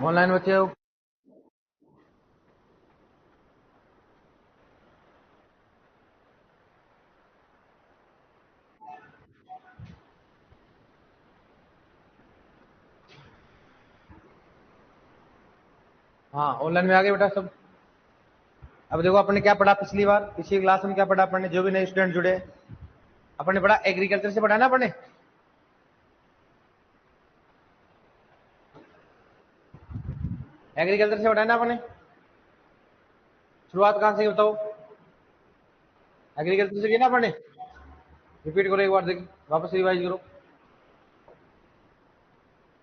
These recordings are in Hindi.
ऑनलाइन बच्चे हो? हाँ ऑनलाइन में आ गए बेटा सब। अब देखो अपने क्या पढ़ा पिछली बार, पिछली क्लास में क्या पढ़ा अपने, जो भी नए स्टूडेंट जुड़े अपने पढ़ा एग्रीकल्चर से पढ़ा ना अपने। एग्रीकल्चर से पढ़ा ना अपने। शुरुआत कहां से बताओ? एग्रीकल्चर से किया ना अपने। रिपीट करो एक बार, देखिए वापस रिवाइज करो।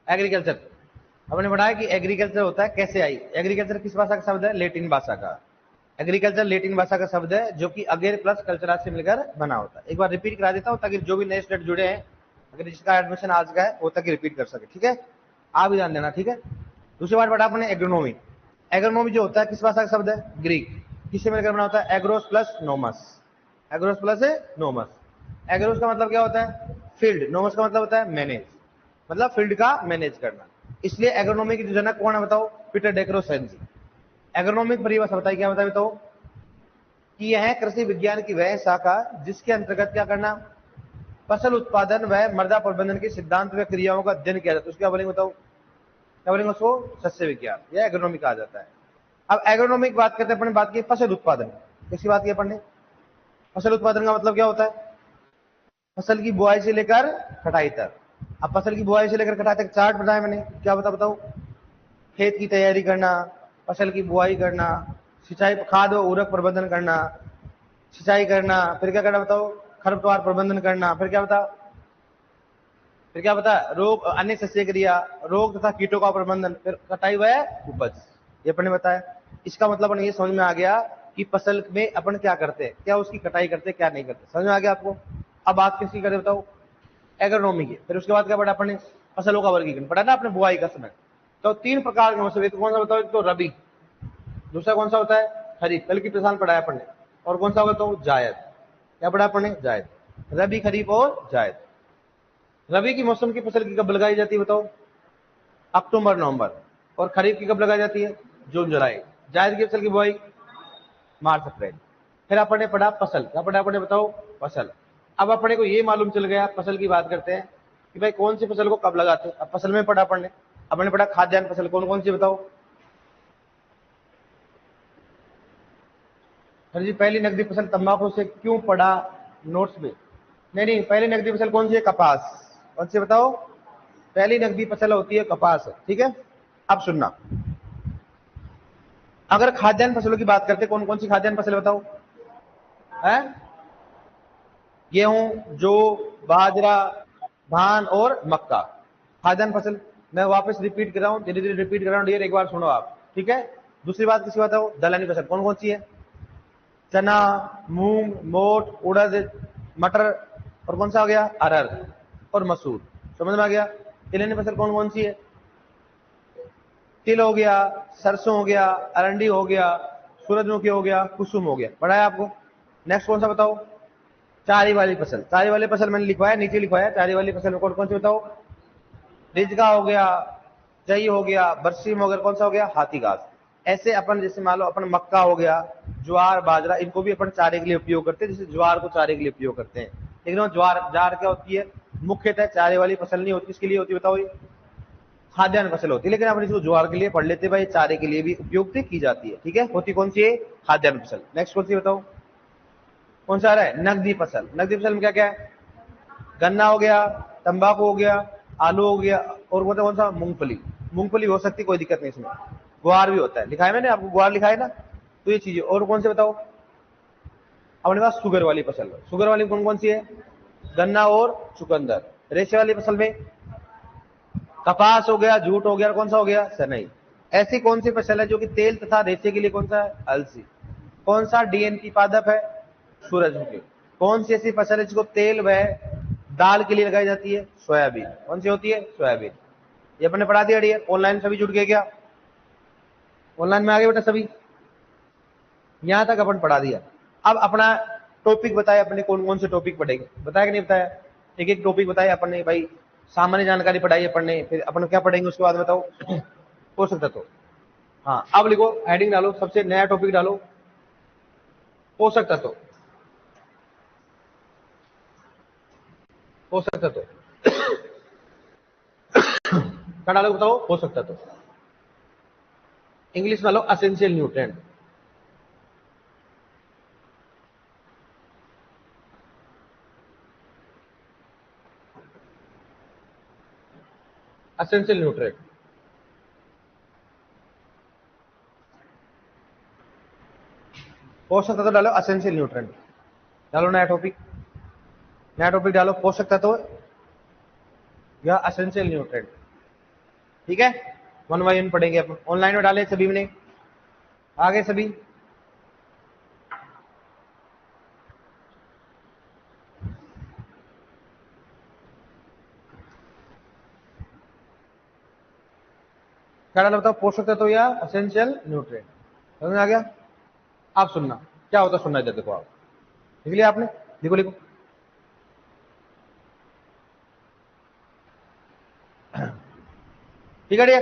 एग्रीकल्चर अपने पढ़ा है कि एग्रीकल्चर होता है कैसे आई। एग्रीकल्चर किस भाषा का शब्द है? लेटिन भाषा का। एग्रीकल्चर लेटिन भाषा का शब्द है जो कि अगेर प्लस कल्चर से मिलकर बना होता है। एक बार रिपीट करा देता हूं ताकि जो भी नए स्टूडेंट जुड़े हैं, अगर जिसका एडमिशन आज का है वो तक रिपीट कर सके, ठीक है। आप भी ध्यान देना, ठीक है। दूसरी बार पढ़ा अपने एग्रोनॉमी। एग्रोनॉमी जो होता है किस भाषा का शब्द है? ग्रीक। किससे मिलकर बना होता है? Agros plus nomos. Agros plus nomos. Agros का मतलब क्या होता है? फील्ड। नोमस का मतलब होता है मैनेज, मतलब फील्ड का मैनेज करना। इसलिए एग्रोनॉमी के जो जनक कौन है बताओ? पीटर डेक्रोसेन जी। एग्रोनॉमिक परिभाषा बताइए, क्या बताइए बताओ? कि यह है कृषि विज्ञान की वह शाखा जिसके अंतर्गत क्या करना? फसल उत्पादन व मृदा प्रबंधन के सिद्धांत व क्रियाओं का अध्ययन किया जाता है। उसको क्या बोलेंगे बताओ? क्या बोलेंगे उसको? सस्य विज्ञान, यह एग्रोनॉमी कहा जाता है। अब एग्रोनॉमी की बात करते हैं, अपने बात की फसल उत्पादन। किसकी बात की अपन ने? फसल उत्पादन का मतलब क्या होता है? फसल की बुआई से लेकर कटाई तक। अब फसल की बुआई से लेकर कटाई तक चार्ट बनाया मैंने, क्या बताओ? खेत की तैयारी करना, फसल की बुआई करना, सिंचाई खाद व उर्वरक प्रबंधन करना, सिंचाई करना, फिर क्या करना बताओ? खरपतवार प्रबंधन करना, फिर क्या बता? फिर क्या बता? रोग अन्य सस्य क्रिया, रोग तथा कीटों का प्रबंधन, फिर कटाई व उपज। ये अपने बताया। इसका मतलब अपन ये समझ में आ गया कि फसल में अपन क्या करते हैं, क्या उसकी कटाई करते हैं, क्या नहीं करते। समझ में आ गया आपको? अब बात किसकी करें बताओ? एग्रोनॉमी की। फिर उसके बाद क्या पढ़ा अपन ने? फसलों का वर्गीकरण पढ़ा ना अपने, बुआई का समय। तो तीन प्रकार के मौसम, कौन सा बताओ? एक तो रबी, दूसरा कौन सा होता है? खरीफ, कल की प्रश्न पढ़ा है अपन ने। और कौन सा होगा तो? जायद। क्या पढ़ा अपन ने? जायद। रबी, खरीफ और जायद। रबी की मौसम की फसल की कब लगाई जाती है बताओ? अक्टूबर नवंबर। और खरीफ की कब लगाई जाती है? जून जुलाई। जायद की फसल की बुआई मार्च अप्रैल। फिर अपन ने पढ़ा फसल। क्या पढ़ा अपन ने बताओ? फसल। अब अपने को ये मालूम चल गया, फसल की बात करते हैं कि भाई कौन सी फसल को कब लगाते हैं। अब फसल में पढ़ा अपन ने पढ़ा खाद्यान्न फसल कौन कौन सी बताओ? सर जी पहली नकदी फसल तंबाकू से क्यों पढ़ा नोट्स में? नहीं, पहली नकदी फसल कौन सी है? कपास। कौन सी बताओ? पहली नकदी फसल होती है कपास, ठीक है। अब सुनना, अगर खाद्यान्न फसलों की बात करते कौन कौन सी खाद्यान्न फसल बताओ? है गेहूं, जौ, बाजरा, धान और मक्का। खाद्यान्न फसल। मैं वापस रिपीट कर रहा हूं, धीरे धीरे रिपीट कर रहा हूं डियर, एक बार सुनो आप, ठीक है। दूसरी बात किसी बताओ? दलहनी फसल कौन कौन सी है? चना, मूंग, मोठ, उड़द, मटर, और कौन सा हो गया? अरहर और मसूर। समझ में आ गया? तिलहनी फसल कौन कौन सी है? तिल हो गया, सरसों हो गया, अरंडी हो गया, सूरजमुखी हो गया, कुसुम हो गया। पढ़ा है आपको? नेक्स्ट कौन सा बताओ? चारी वाली फसल। चारी वाली फसल मैंने लिखवाया, नीचे लिखवाया। चारी वाली फसल में कौन कौन सी बताओ? रिजगा हो गया, जई हो गया, बरसीम हो गया, कौन सा हो गया? हाथी घास। ऐसे अपन जैसे मान लो अपन मक्का हो गया, ज्वार, बाजरा, इनको भी अपन चारे के लिए उपयोग करते हैं। जैसे ज्वार को चारे के लिए उपयोग करते हैं, लेकिन वो ज्वार जार क्या होती है? मुख्यतः चारे वाली फसल नहीं होती। इसके लिए होती बताओ? खाद्यान्न फसल होती है। लेकिन अपन इसको ज्वार के लिए पढ़ लेते भाई, चारे के लिए भी उपयुक्त की जाती है, ठीक है। होती कौन सी है? खाद्यान्न फसल। नेक्स्ट कौन सी बताओ? कौन सा आ रहा है? नकदी फसल। नकदी फसल में क्या क्या है? गन्ना हो गया, तंबाकू हो गया, आलू हो गया, और कौन सा? मूंगफली। मूंगफली हो सकती, कोई दिक्कत नहीं इसमें। ग्वार भी होता है, लिखा है मैंने आपको, ग्वार लिखा है ना। तो ये चीजें। और कौन से बताओ? अपने पास शुगर वाली फसल। शुगर वाली कौन कौन सी है? गन्ना और चुकंदर। रेशे वाली फसल में कपास हो गया, जूट हो गया, कौन सा हो गया? सनई। ऐसी कौन सी फसल है जो कि तेल तथा रेशे के लिए कौन सा है? अलसी। कौन सा डीएनपी पादप है? सूरजमुखी। कौन सी ऐसी फसल है जिसको तेल व दाल के लिए लगाई जाती है? सोयाबीन। कौन सी होती है? सोयाबीन। ये अपने पढ़ा दिया डियर। ऑनलाइन सभी जुड़ गए क्या? ऑनलाइन में आ गए बेटा सभी? यहां तक अपन पढ़ा दिया। अब अपना टॉपिक बताया अपने, कौन कौन से टॉपिक पढ़ेंगे, बताया कि नहीं बताया? एक एक टॉपिक बताया अपन ने भाई। सामान्य जानकारी पढ़ाई अपन ने, फिर अपन क्या पढ़ेंगे उसके बाद बताओ? पोषक तत्व। हाँ, अब लिखो, हेडिंग डालो, सबसे नया टॉपिक डालो, पोषक तत्व। पोषक तत्व क्या डालो बताओ? पोषक तत्व। इंग्लिश डालो एसेंशियल न्यूट्रिएंट। Essential nutrient. पोषक तत्व डालो, एसेंशियल न्यूट्रिएंट डालो। नया टॉपिक, नया टॉपिक डालो, पोषक तत्व या एसेंशियल न्यूट्रिएंट। ठीक है, वन बाय वन पढ़ेंगे अपन। ऑनलाइन में डाले सभी ने, आगे सभी। क्या डाला बताओ? पोषक तत्व या एसेंशियल न्यूट्रिएंट। समझ में आ गया? आप सुनना क्या होता है, सुनना इधर देखो। आप लिख लिया आपने? लिखो लिखो। ठीक है,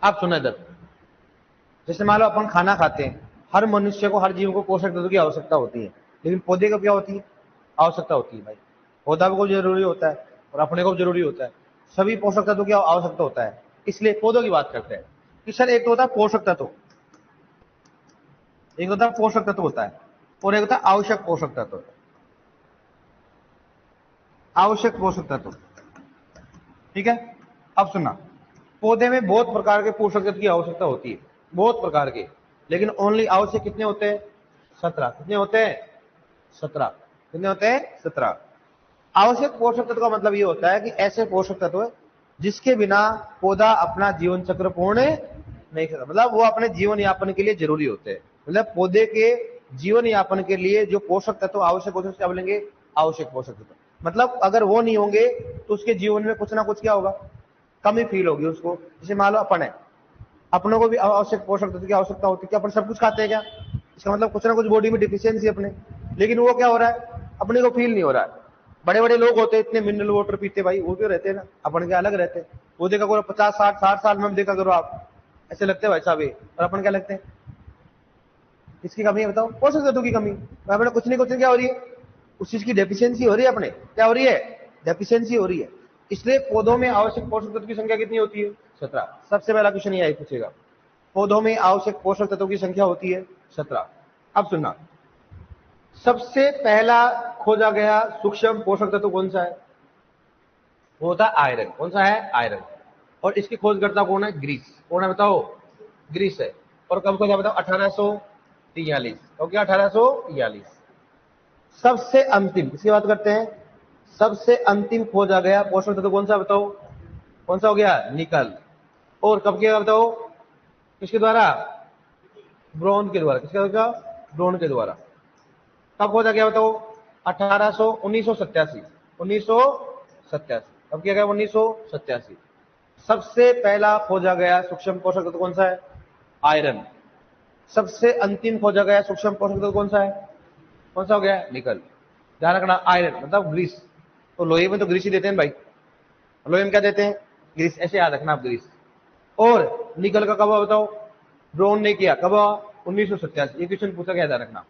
आप सुनना इधर। जैसे मान लो अपन खाना खाते हैं, हर मनुष्य को, हर जीव को पोषक तत्व की आवश्यकता होती है, लेकिन पौधे को क्या होती है? आवश्यकता होती है भाई। पौधा को जरूरी होता है और अपने को जरूरी होता है। सभी पोषक तत्व की आवश्यकता होता है, इसलिए पौधों की बात करते हैं कि सर एक तो होता है पोषक तत्व, एक होता है पोषक तत्व होता है, और एक होता है आवश्यक पोषक तत्व। आवश्यक पोषक तत्व, ठीक है। अब सुनना, पौधे में बहुत प्रकार के पोषक तत्व की आवश्यकता होती है, बहुत प्रकार के, लेकिन ओनली आवश्यक कितने होते हैं? 17। कितने होते हैं? 17। कितने होते हैं? 17। आवश्यक पोषक तत्व का मतलब ये होता है कि ऐसे पोषक तत्व जिसके बिना पौधा अपना जीवन चक्र पूर्ण नहीं करता, मतलब वो अपने जीवन यापन के लिए जरूरी होते हैं। मतलब पौधे के जीवन यापन के लिए जो पोषक तत्व आवश्यक होते हैं क्या बोलेंगे? आवश्यक पोषक तत्व। मतलब अगर वो नहीं होंगे तो उसके जीवन में कुछ ना कुछ क्या होगा? कमी फील होगी उसको। जैसे मान लो अपन है, अपनों को भी आवश्यक पोषक तत्व की आवश्यकता होती है। क्या अपन सब कुछ खाते हैं क्या? इसका मतलब कुछ ना कुछ बॉडी में डिफिशियंसी अपने, लेकिन वो क्या हो रहा है? अपने को फील नहीं हो रहा है। बड़े बड़े लोग होते हैं, इतने मिनरल वाटर पीते भाई, वो क्यों रहते हैं ना, अपन के अलग रहते हैं। वो देखा करो 50 60 60 साल में देखा करो आप, ऐसे लगते हैं भाई साहब, और अपन क्या लगते हैं? इसकी कमी है बताओ? पोषक तत्व की कमी। अपने कुछ नहीं क्या हो रही है? उस चीज की डेफिशिएंसी हो रही है अपने। क्या हो रही है? डेफिशिएंसी हो रही है। इसलिए पौधों में आवश्यक पोषक तत्व की संख्या कितनी होती है? 17। सबसे पहला क्वेश्चन ये पूछेगा, पौधों में आवश्यक पोषक तत्वों की संख्या होती है 17। अब सुनना, सबसे पहला खोजा गया सूक्ष्म पोषक तत्व कौन सा है? वो होता है आयरन। कौन सा है? आयरन। और इसकी खोजकर्ता कौन है? ग्रीस। कौन है बताओ? ग्रीस है। और कब खोजा बताओ? 1843। तो क्या 1843। सबसे अंतिम, किसकी बात करते हैं? सबसे अंतिम खोजा गया पोषक तत्व कौन सा बताओ? कौन सा हो गया? निकल। और कब किया बताओ? किसके द्वारा? ब्रोन के द्वारा। किसके द्वारा? ब्रोन के द्वारा। कब खोजा गया बताओ? 1987। 1987। कब किया गया? 1987। सबसे पहला खोजा गया सूक्ष्म पोषक तत्व कौन सा है? आयरन। सबसे अंतिम खोजा गया सूक्ष्म पोषक तत्व कौन सा है? कौन सा हो गया? निकल। ध्यान रखना, आयरन मतलब ग्रीस। तो लोहे में तो ग्रीस ही देते हैं भाई, लोहे में क्या देते हैं? ग्रीस। ऐसे याद रखना आप, ग्रीस। और निकल का कब हुआ बताओ? ब्रोन ने किया। कब हुआ? 1987। ये क्वेश्चन पूछा गया, ध्यान रखना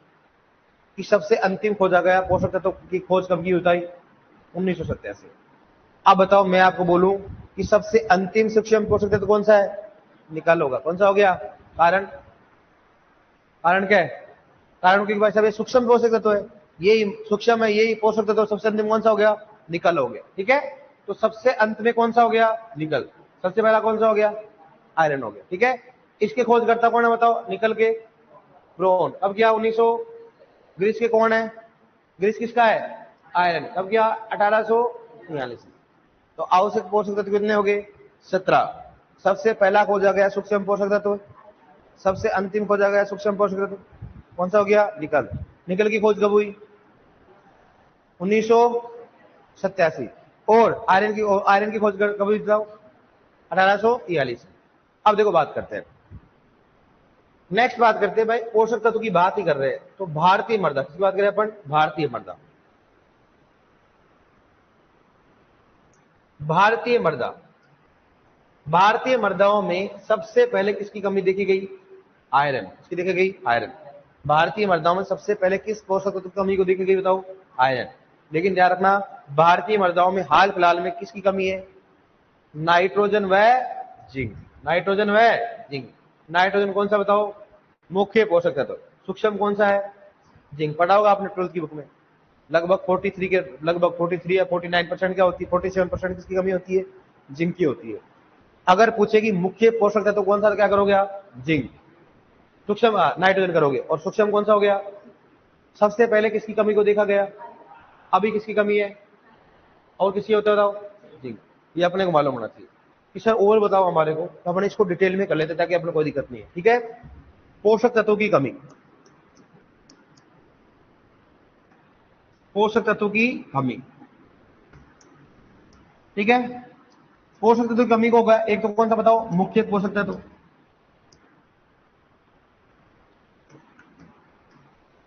कि सबसे अंतिम खोजा गया पोषक तत्व की खोज कब की हुई? 1987। अब बताओ, मैं आपको बोलूं कि सबसे अंतिम सूक्ष्म पोषक तत्व कौन सा है? निकल होगा। कौन सा हो गया? कारण, कारण क्या है? कारण क्योंकि भाई साहब ये सूक्ष्म पोषक तत्व है, यही सूक्ष्म है, यही पोषक तत्व। सबसे अंतिम कौन सा हो गया? निकल हो गया। ठीक है, तो सबसे अंत में कौन सा हो गया? निकल। सबसे पहला कौन सा हो गया? आयरन हो गया। ठीक है, इसके खोजकर्ता कौन है बताओ? निकल के ब्रोन। अब क्या? 1900। ग्रीस के कौन है? ग्रीस किसका है? आयरन। कब किया? 1843। तो आवश्यक पोषक तत्व कितने हो गए? 17। सबसे पहला खोजा गया सूक्ष्म पोषक तत्व, सबसे अंतिम खोजा गया सूक्ष्म पोषक तत्व कौन सा हो गया? निकल। निकल की खोज कब हुई? 1987। और आयरन की खोज कब हुई बताओ? 1843। अब देखो बात करते हैं, नेक्स्ट बात करते हैं भाई, पोषक तत्व की बात ही कर रहे हैं तो भारतीय मृदा, किसकी बात करें अपन? भारतीय मृदा। भारतीय मृदा भारतीय मृदाओं में सबसे पहले किसकी कमी देखी गई? आयरन। किसकी देखी गई? आयरन। भारतीय मृदाओं में सबसे पहले किस पोषक तत्व की कमी को देखी गई बताओ? आयरन। लेकिन ध्यान रखना, भारतीय मृदाओं में हाल फिलहाल में किसकी कमी है? नाइट्रोजन व जिंक। नाइट्रोजन व जिंक। नाइट्रोजन कौन सा बताओ? मुख्य पोषक तत्व। सूक्ष्म कौन सा है? जिंक। पढ़ा होगा आपने 12th की बुक में। लगभग 43 या 49% क्या होती है? 47% किसकी कमी होती है? जिंक की होती है। अगर पूछे कि मुख्य पोषक तत्व कौन सा, तो क्या करोगे आप? जिंक। सूक्ष्म नाइट्रोजन करोगे। और सूक्ष्म कौन सा हो गया? सबसे पहले किसकी कमी को देखा गया? अभी किसकी कमी है? और किसकी होता है बताओ? जिंक। ये अपने को मालूम होना चाहिए कि सर और बताओ हमारे को, तो अपने इसको डिटेल में कर लेते ताकि अपने कोई दिक्कत नहीं है। ठीक है, पोषक तत्वों की कमी। पोषक तत्वों की कमी, ठीक है। पोषक तत्व की कमी को होगा, एक तो कौन सा बताओ? मुख्य पोषक तत्व।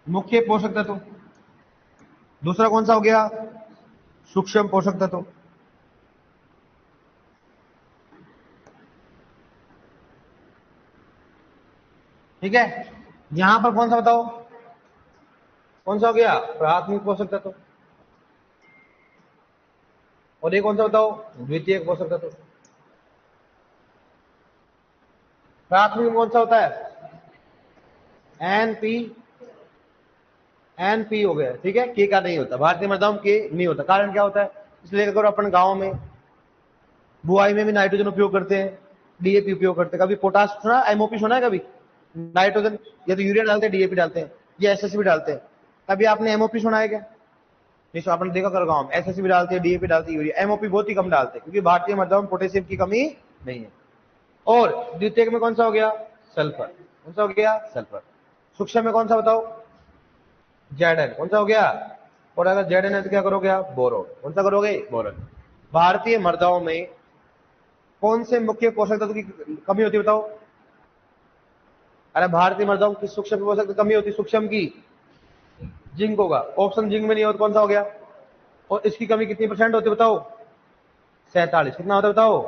मुख्य पोषक तत्व। दूसरा कौन सा हो गया? सूक्ष्म पोषक तत्व। ठीक है, यहां पर कौन सा बताओ? कौन सा हो गया? प्राथमिक पोषक तत्व। और ये कौन सा बताओ? द्वितीयक पोषक तत्व। प्राथमिक कौन सा होता है? एनपी। एनपी हो गया, ठीक है। के का नहीं होता, भारतीय मृदाओं में के नहीं होता। कारण क्या होता है? इसलिए अगर अपन गांव में बुआई में भी नाइट्रोजन उपयोग करते हैं, डीएपी उपयोग करते हैं। कभी पोटास सुना, एमओपी सुना है कभी? नाइट्रोजन या तो यूरिया डालते हैं, डीएपी डालते हैं, या एसएसबी डालते हैं। कभी आपने एमओपी सुना है क्या? नहीं, तो आपने देखा करो गांव में एसएसबी डालते हैं, डीएपी डालते हैं, यूरिया, एमओपी बहुत ही कम डालते हैं, क्योंकि भारतीय मृदाओं में पोटेशियम की कमी नहीं है। और द्वितीयक में कौन सा हो गया? सल्फर। कौन सा हो गया? सल्फर। सूक्ष्म में कौन सा बताओ? जेडन। कौन सा हो गया? और अगर जेडन है तो क्या करोगे आप? बोरोन। कौन सा करोगे? बोरोन। भारतीय मृदाओं में कौन से मुख्य पोषक तत्व की कमी होती है बताओ? अरे भारतीय मृदाओं की सूक्ष्म पोषक तत्व की कमी होती है, सूक्ष्म की जिंक होगा। ऑप्शन जिंक में नहीं हो तो कौन सा हो गया? और इसकी कमी कितनी परसेंट होती है बताओ? 47। कितना होता है बताओ?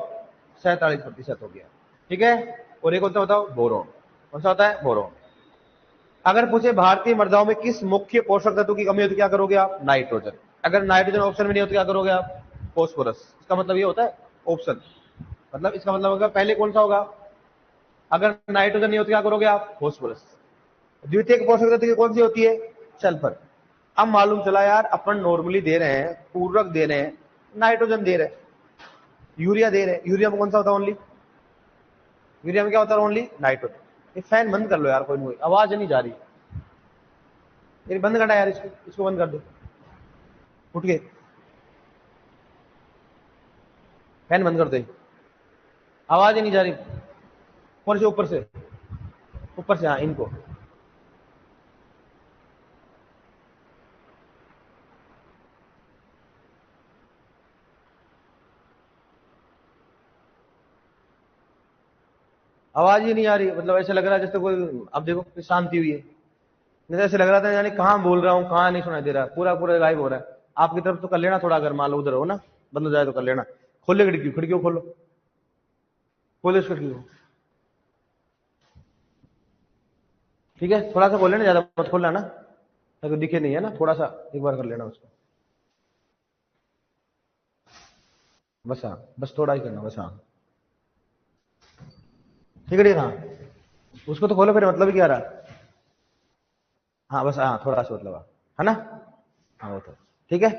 47% हो गया, ठीक है। और एक कौन सा बताओ? बोरोन। कौन सा होता है? बोरोन। अगर पूछे भारतीय मृदाओं में किस मुख्य पोषक तत्व की कमी होती है, क्या करोगे आप? नाइट्रोजन। अगर नाइट्रोजन ऑप्शन में नहीं होता क्या करोगे आप? फॉस्फोरस। इसका मतलब ये होता है ऑप्शन, मतलब इसका मतलब होगा पहले कौन सा होगा? अगर नाइट्रोजन नहीं होता क्या करोगे आप? फॉस्फोरस। द्वितीयक पोषक तत्व की कौन सी होती है? सल्फर। अब मालूम चला यार, अपन नॉर्मली दे रहे हैं, पूरक दे रहे हैं, नाइट्रोजन दे रहे हैं, यूरिया दे रहे हैं। यूरिया में कौन सा होता है? ओनली यूरिया में क्या होता है? Only nitrogen. ये फैन बंद कर लो यार, कोई आवाज नहीं जा रही, ये बंद करना यार, इसको बंद कर दो, उठ के फैन बंद कर दे, आवाज ही नहीं जा रही। ऊपर से ऊपर से हाँ, इनको। आवाज ही नहीं आ रही, मतलब ऐसे लग रहा है जैसे कोई, अब देखो शांति हुई है, नहीं ऐसे लग रहा था यानी कहाँ बोल रहा हूँ, कहाँ नहीं सुनाई दे रहा है, पूरा पूरा गायब हो रहा है। आपकी तरफ तो कर लेना थोड़ा, अगर मान लो उधर हो ना, बंद हो जाए तो कर लेना। खोले खिड़की, खिड़कियों खोलो, खोलो इस खिड़की को, ठीक है। थोड़ा सा खोल लेना, ज्यादा मत खोलना ना, अगर दिखे नहीं है ना, थोड़ा सा एक बार कर लेना उसको, बस हाँ, बस थोड़ा ही करना, बस हाँ, ठीक है। हाँ, उसको तो खोलो, फिर मतलब ही क्या रहा। हाँ बस हाँ, थोड़ा सा मतलब है ना, हाँ वो तो ठीक है।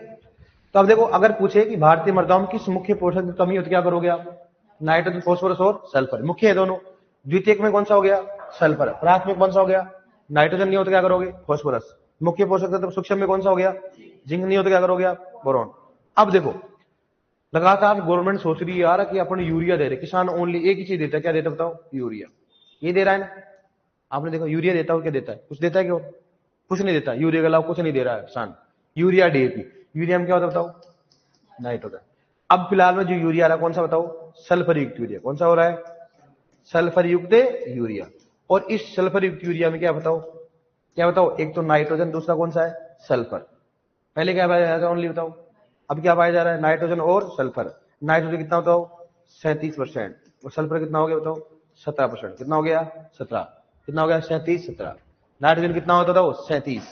तो अब देखो, अगर पूछे कि भारतीय मृदाओं में किस मुख्य पोषक की कमी होती, क्या करोगे आप? नाइट्रोजन, फोस्फोरस और सल्फर मुख्य है दोनों। द्वितीयक में कौन सा हो गया? सल्फर। प्राथमिक कौन सा हो गया? नाइट्रोजन नहीं होता क्या करोगे? फोस्फोरस। मुख्य पोषक तत्व सूक्ष्म में कौन सा हो गया? जिंक नहीं होता क्या करोगे आप? बोरॉन। अब देखो, लगातार गवर्नमेंट सोच रही है यार कि अपन यूरिया दे रहे, किसान ओनली एक ही चीज देता है, क्या देता है बताओ? यूरिया। ये दे रहा है ना, आपने देखो यूरिया देता हो, क्या देता है? कुछ देता है क्यों? कुछ नहीं देता, यूरिया के अलावा कुछ नहीं दे रहा है किसान। Urea, DAP. यूरिया में क्या होता है बताओ? नाइट्रोजन। अब फिलहाल में जो यूरिया आ रहा है कौन सा बताओ? सल्फर युक्त यूरिया। कौन सा हो रहा है? सल्फर युक्त यूरिया। और इस सल्फर युक्त यूरिया में क्या बताओ? क्या बताओ? एक तो नाइट्रोजन, दूसरा कौन सा है? सल्फर। पहले क्या पाया जाता है ओनली बताओ, अब क्या पाया जा रहा है? नाइट्रोजन और सल्फर। नाइट्रोजन कितना बताओ? 37%। और सल्फर कितना हो गया बताओ 17%। कितना हो गया 17, कितना हो गया 37, 17। नाइट्रोजन कितना होता था वो 37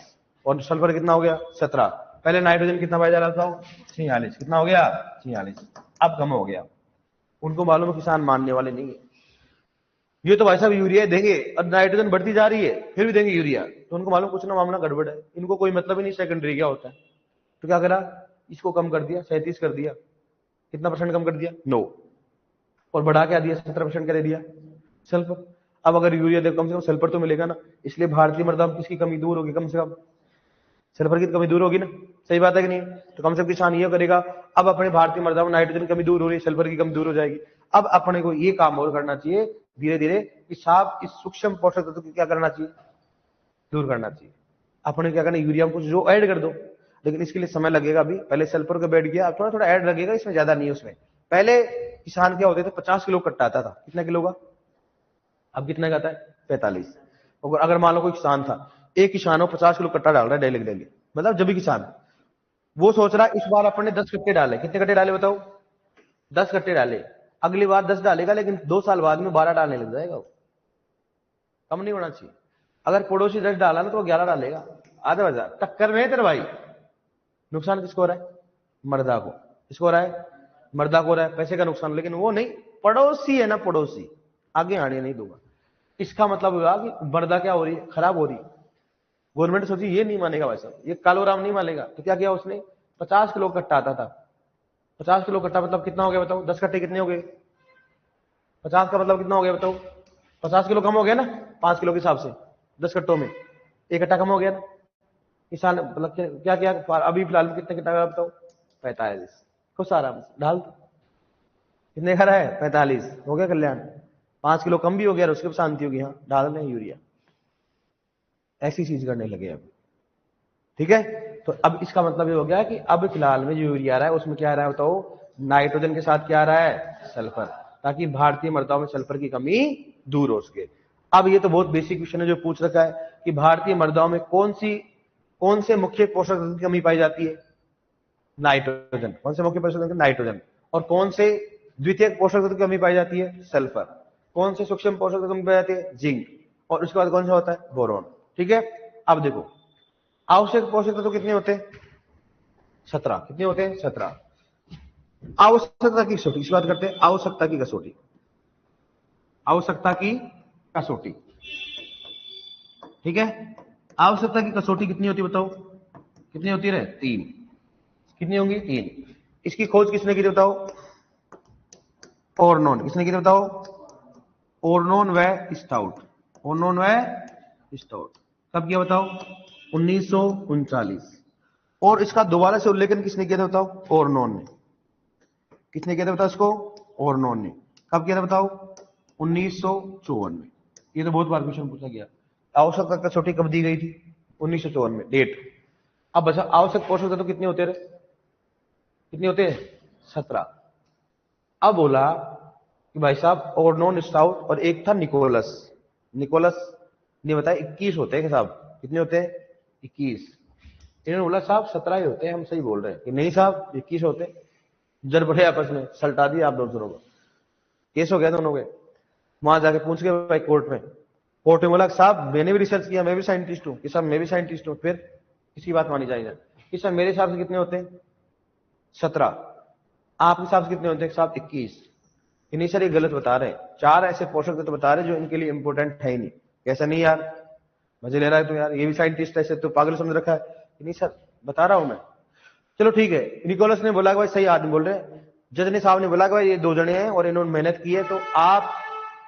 और सल्फर कितना हो गया 17। पहले नाइट्रोजन कितना पाया जा रहा था 46, कितना हो गया 46, अब कम हो गया। उनको मालूम है किसान मानने वाले नहीं है, ये तो भाई साहब यूरिया देंगे और नाइट्रोजन बढ़ती जा रही है फिर भी देंगे यूरिया, तो उनको मालूम कुछ ना मामला गड़बड़ है, इनको कोई मतलब ही नहीं सेकेंडरी क्या होता है। तो क्या करा, इसको कम कर दिया 37 कर दिया, कितना परसेंट कम कर दिया 9, और बढ़ा क्या दिया 17% कर दिया सल्फर। अब अगर यूरिया दे कम से कम सल्फर तो मिलेगा ना, इसलिए भारतीय मृदा में किसकी कमी दूर होगी, कम से कम सल्फर की कमी दूर होगी ना, सही बात है कि नहीं। तो कम से कम किसान ये करेगा, अब अपने भारतीय मृदा में नाइट्रोजन की कमी दूर हो रही है, सल्फर की कमी दूर हो जाएगी। अब अपने को ये काम और करना चाहिए धीरे धीरे कि साहब इस सूक्ष्म पोषक तत्व को क्या करना चाहिए, दूर करना चाहिए। अपने क्या करना, यूरिया में कुछ जो ऐड कर दो, लेकिन इसके लिए समय लगेगा। अभी पहले सल्फर का बैठ गया, अब थोड़ा थोड़ा ऐड लगेगा, इसमें ज्यादा नहीं है। उसमें पहले किसान क्या होते थे 50 किलो कट्टा आता था, कितना किलो का, अब कितना का आता है 45। अगर मान लो कोई किसान था, एक किसान हो 50 किलो कट्टा डाल रहा है डेली डेली, मतलब जब भी किसान वो सोच रहा है इस बार अपने 10 कट्टे डाले, कितने कट्टे डाले बताओ 10 कट्टे डाले, अगली बार 10 डालेगा, लेकिन 2 साल बाद में 12 डालने लग जाएगा, वो कम नहीं होना चाहिए। अगर पड़ोसी 10 डाला ना तो वो 11 डालेगा, आधे बाजार टक्कर में है तेरे भाई। नुकसान किसको हो रहा है, मर्दा को। किसको हो रहा है, मर्दा को हो रहा है, पैसे का नुकसान, लेकिन वो नहीं, पड़ोसी है ना, पड़ोसी आगे आने नहीं दूंगा। इसका मतलब हुआ कि मर्दा क्या हो रही है, खराब हो रही है। गवर्नमेंट सोची ये नहीं मानेगा भाई साहब, ये कालोराम नहीं मानेगा, तो क्या किया उसने 50 किलो कट्टा आता था, 50 किलो कट्टा मतलब कितना हो गया बताओ, 10 कट्टे कितने हो गए, 50 का मतलब कितना हो गया बताओ, 50 किलो कम हो गया ना 5 किलो के हिसाब से, 10 कट्टों में एक कट्टा कम हो गया ना। किसान मतलब क्या किया, अभी फिलहाल में कितने कट्टा बताओ 45, खुश आराम से डाल दो, कितने खा रहा है 45, हो गया कल्याण, 5 किलो कम भी हो गया, उसके शांति होगी, हाँ डाल दें यूरिया, ऐसी चीज करने लगे अब, ठीक है। तो अब इसका मतलब ये हो गया कि अब फिलहाल में जो यूरिया आ रहा है उसमें क्या आ रहा है बताओ, नाइट्रोजन के साथ क्या आ रहा है, सल्फर, ताकि भारतीय मृदाओं में सल्फर की कमी दूर हो सके। अब ये तो बहुत बेसिक क्वेश्चन है जो पूछ रखा है कि भारतीय मृदाओं में कौन से मुख्य पोषक तत्व की कमी पाई जाती है, नाइट्रोजन। कौन से मुख्य पोषक तत्व, नाइट्रोजन। और कौन से द्वितीय पोषक तत्व की कमी पाई जाती है, सल्फर। कौन से सूक्ष्म पोषक तत्व की कमी पाई जाती है, जिंक। और उसके बाद कौन सा होता है, बोरॉन, ठीक है। अब देखो आवश्यक पोषक तत्व कितने होते हैं, 17। कितने होते हैं, 17। आवश्यकता की कसौटी, इस बात करते हैं आवश्यकता की कसौटी, आवश्यकता की कसौटी, ठीक है। आवश्यकता की कसौटी कितनी होती है बताओ, कितनी होती है, 3। कितनी होंगी, 3। इसकी खोज किसने की थी बताओ, ओर्नोन। किसने की थी बताओ, ओर्नोन व स्टाउट, ओर्नोन व स्टाउट। कब किया बताओ, 1939। और इसका दोबारा से उल्लेखन किसने किया था बताओ, ओर्नोन ने। किसने किया था बताओ इसको, ओर्नोन ने। कब किया था बताओ, 1954 में। ये तो बहुत बार क्वेश्चन पूछा गया, आवश्यकता कसौटी कब दी गई थी, 1954 में, डेट। अब बचा आवश्यक पोषक तत्व कितने होते रहे, कितने होते हैं, 17। अब बोला कि भाई साहब ओर्नोन, स्टाउट और एक था निकोलस, निकोलस ने बताया 21 होते हैं साहब, कितने होते हैं, 21। इन्होंने बोला साहब 17 ही होते हैं, हम सही बोल रहे हैं कि नहीं साहब 21 होते हैं। जर बढ़े आपस में, सल्टा दिया आप दोनों को, केस हो गया दोनों के। वहां जाके पूछ के भाई कोर्ट में बोला साहब मैंने भी रिसर्च किया, मैं भी साइंटिस्ट हूँ, कि साहब मैं भी साइंटिस्ट हूँ, फिर किसी बात मानी जाएगी कि साहब मेरे हिसाब से कितने होते हैं, 17। आपके हिसाब से कितने होते हैं साहब, 21। नहीं सर ये गलत बता रहे हैं, 4 ऐसे पोषक तत्व बता रहे हैं जो इनके लिए इंपॉर्टेंट है ही नहीं। कैसा नहीं यार, मजे ले रहा है तो यार, ये भी साइंटिस्ट ऐसे तो पागल समझ रखा है। नहीं सर बता रहा हूं मैं, चलो ठीक है। निकोलस ने बोला कि भाई सही आदमी बोल रहे हैं, जज ने साहब ने बोला कि भाई ये 2 जने हैं और इन्होंने मेहनत की है, तो आप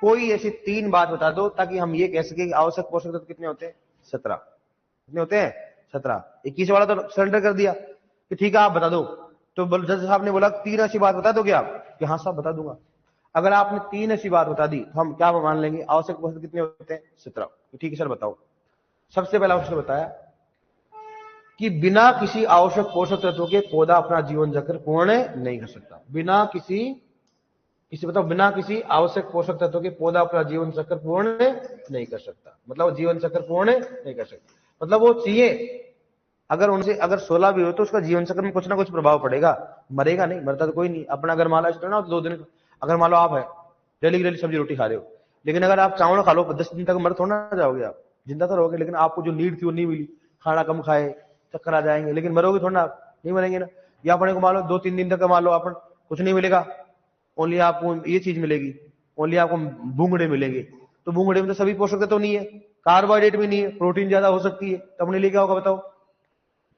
कोई ऐसी 3 बात बता दो ताकि हम ये कह सके कि आवश्यक पोषक तत्व कितने होते हैं, 17। कितने होते हैं, 17। 21 वाला तो सरेंडर कर दिया कि ठीक है आप बता दो। तो जज साहब ने बोला 3 ऐसी बात बता दोगे आप, कि हाँ साहब बता दूंगा। अगर आपने 3 ऐसी बात बता दी तो हम क्या मान लेंगे, आवश्यक पोषक कितने होते हैं, 17। ठीक है सर बताओ। सबसे पहला उसने बताया कि बिना किसी आवश्यक पोषक तत्व के पौधा अपना जीवन चक्र पूर्ण नहीं कर सकता। बिना किसी बताओ, बिना किसी आवश्यक पोषक तत्व के पौधा अपना जीवन चक्र पूर्ण नहीं कर सकता। मतलब जीवन चक्र पूर्ण नहीं कर सकता, मतलब वो चाहिए। अगर उनसे अगर 16 भी हो तो उसका जीवन चक्र में कुछ ना कुछ प्रभाव पड़ेगा, मरेगा नहीं, मरता तो कोई नहीं। अपना अगर मान लो तो 2 दिन, अगर मान लो आप है डेली की डेली सब्जी रोटी खा रहे हो, लेकिन अगर आप चावल खा लो 10 दिन तक मर थोड़ा ना जाओगे, आप जिंदा तो रहोगे, लेकिन आपको जो नीड थी वो नहीं मिली, खाना कम खाए, चक्कर आ जाएंगे, लेकिन मरोगे थोड़ा ना आप, नहीं मरेंगे ना। या अपने को मान लो 2-3 दिन तक मान लो अपन कुछ नहीं मिलेगा, ओनली आपको ये चीज मिलेगी, ओनली आपको भूंगड़े मिलेंगे, तो भूंगड़े में तो सभी पोषक तत्व नहीं है, कार्बोहाइड्रेट भी नहीं है, प्रोटीन ज्यादा हो सकती है, तो अपने लिए क्या होगा बताओ,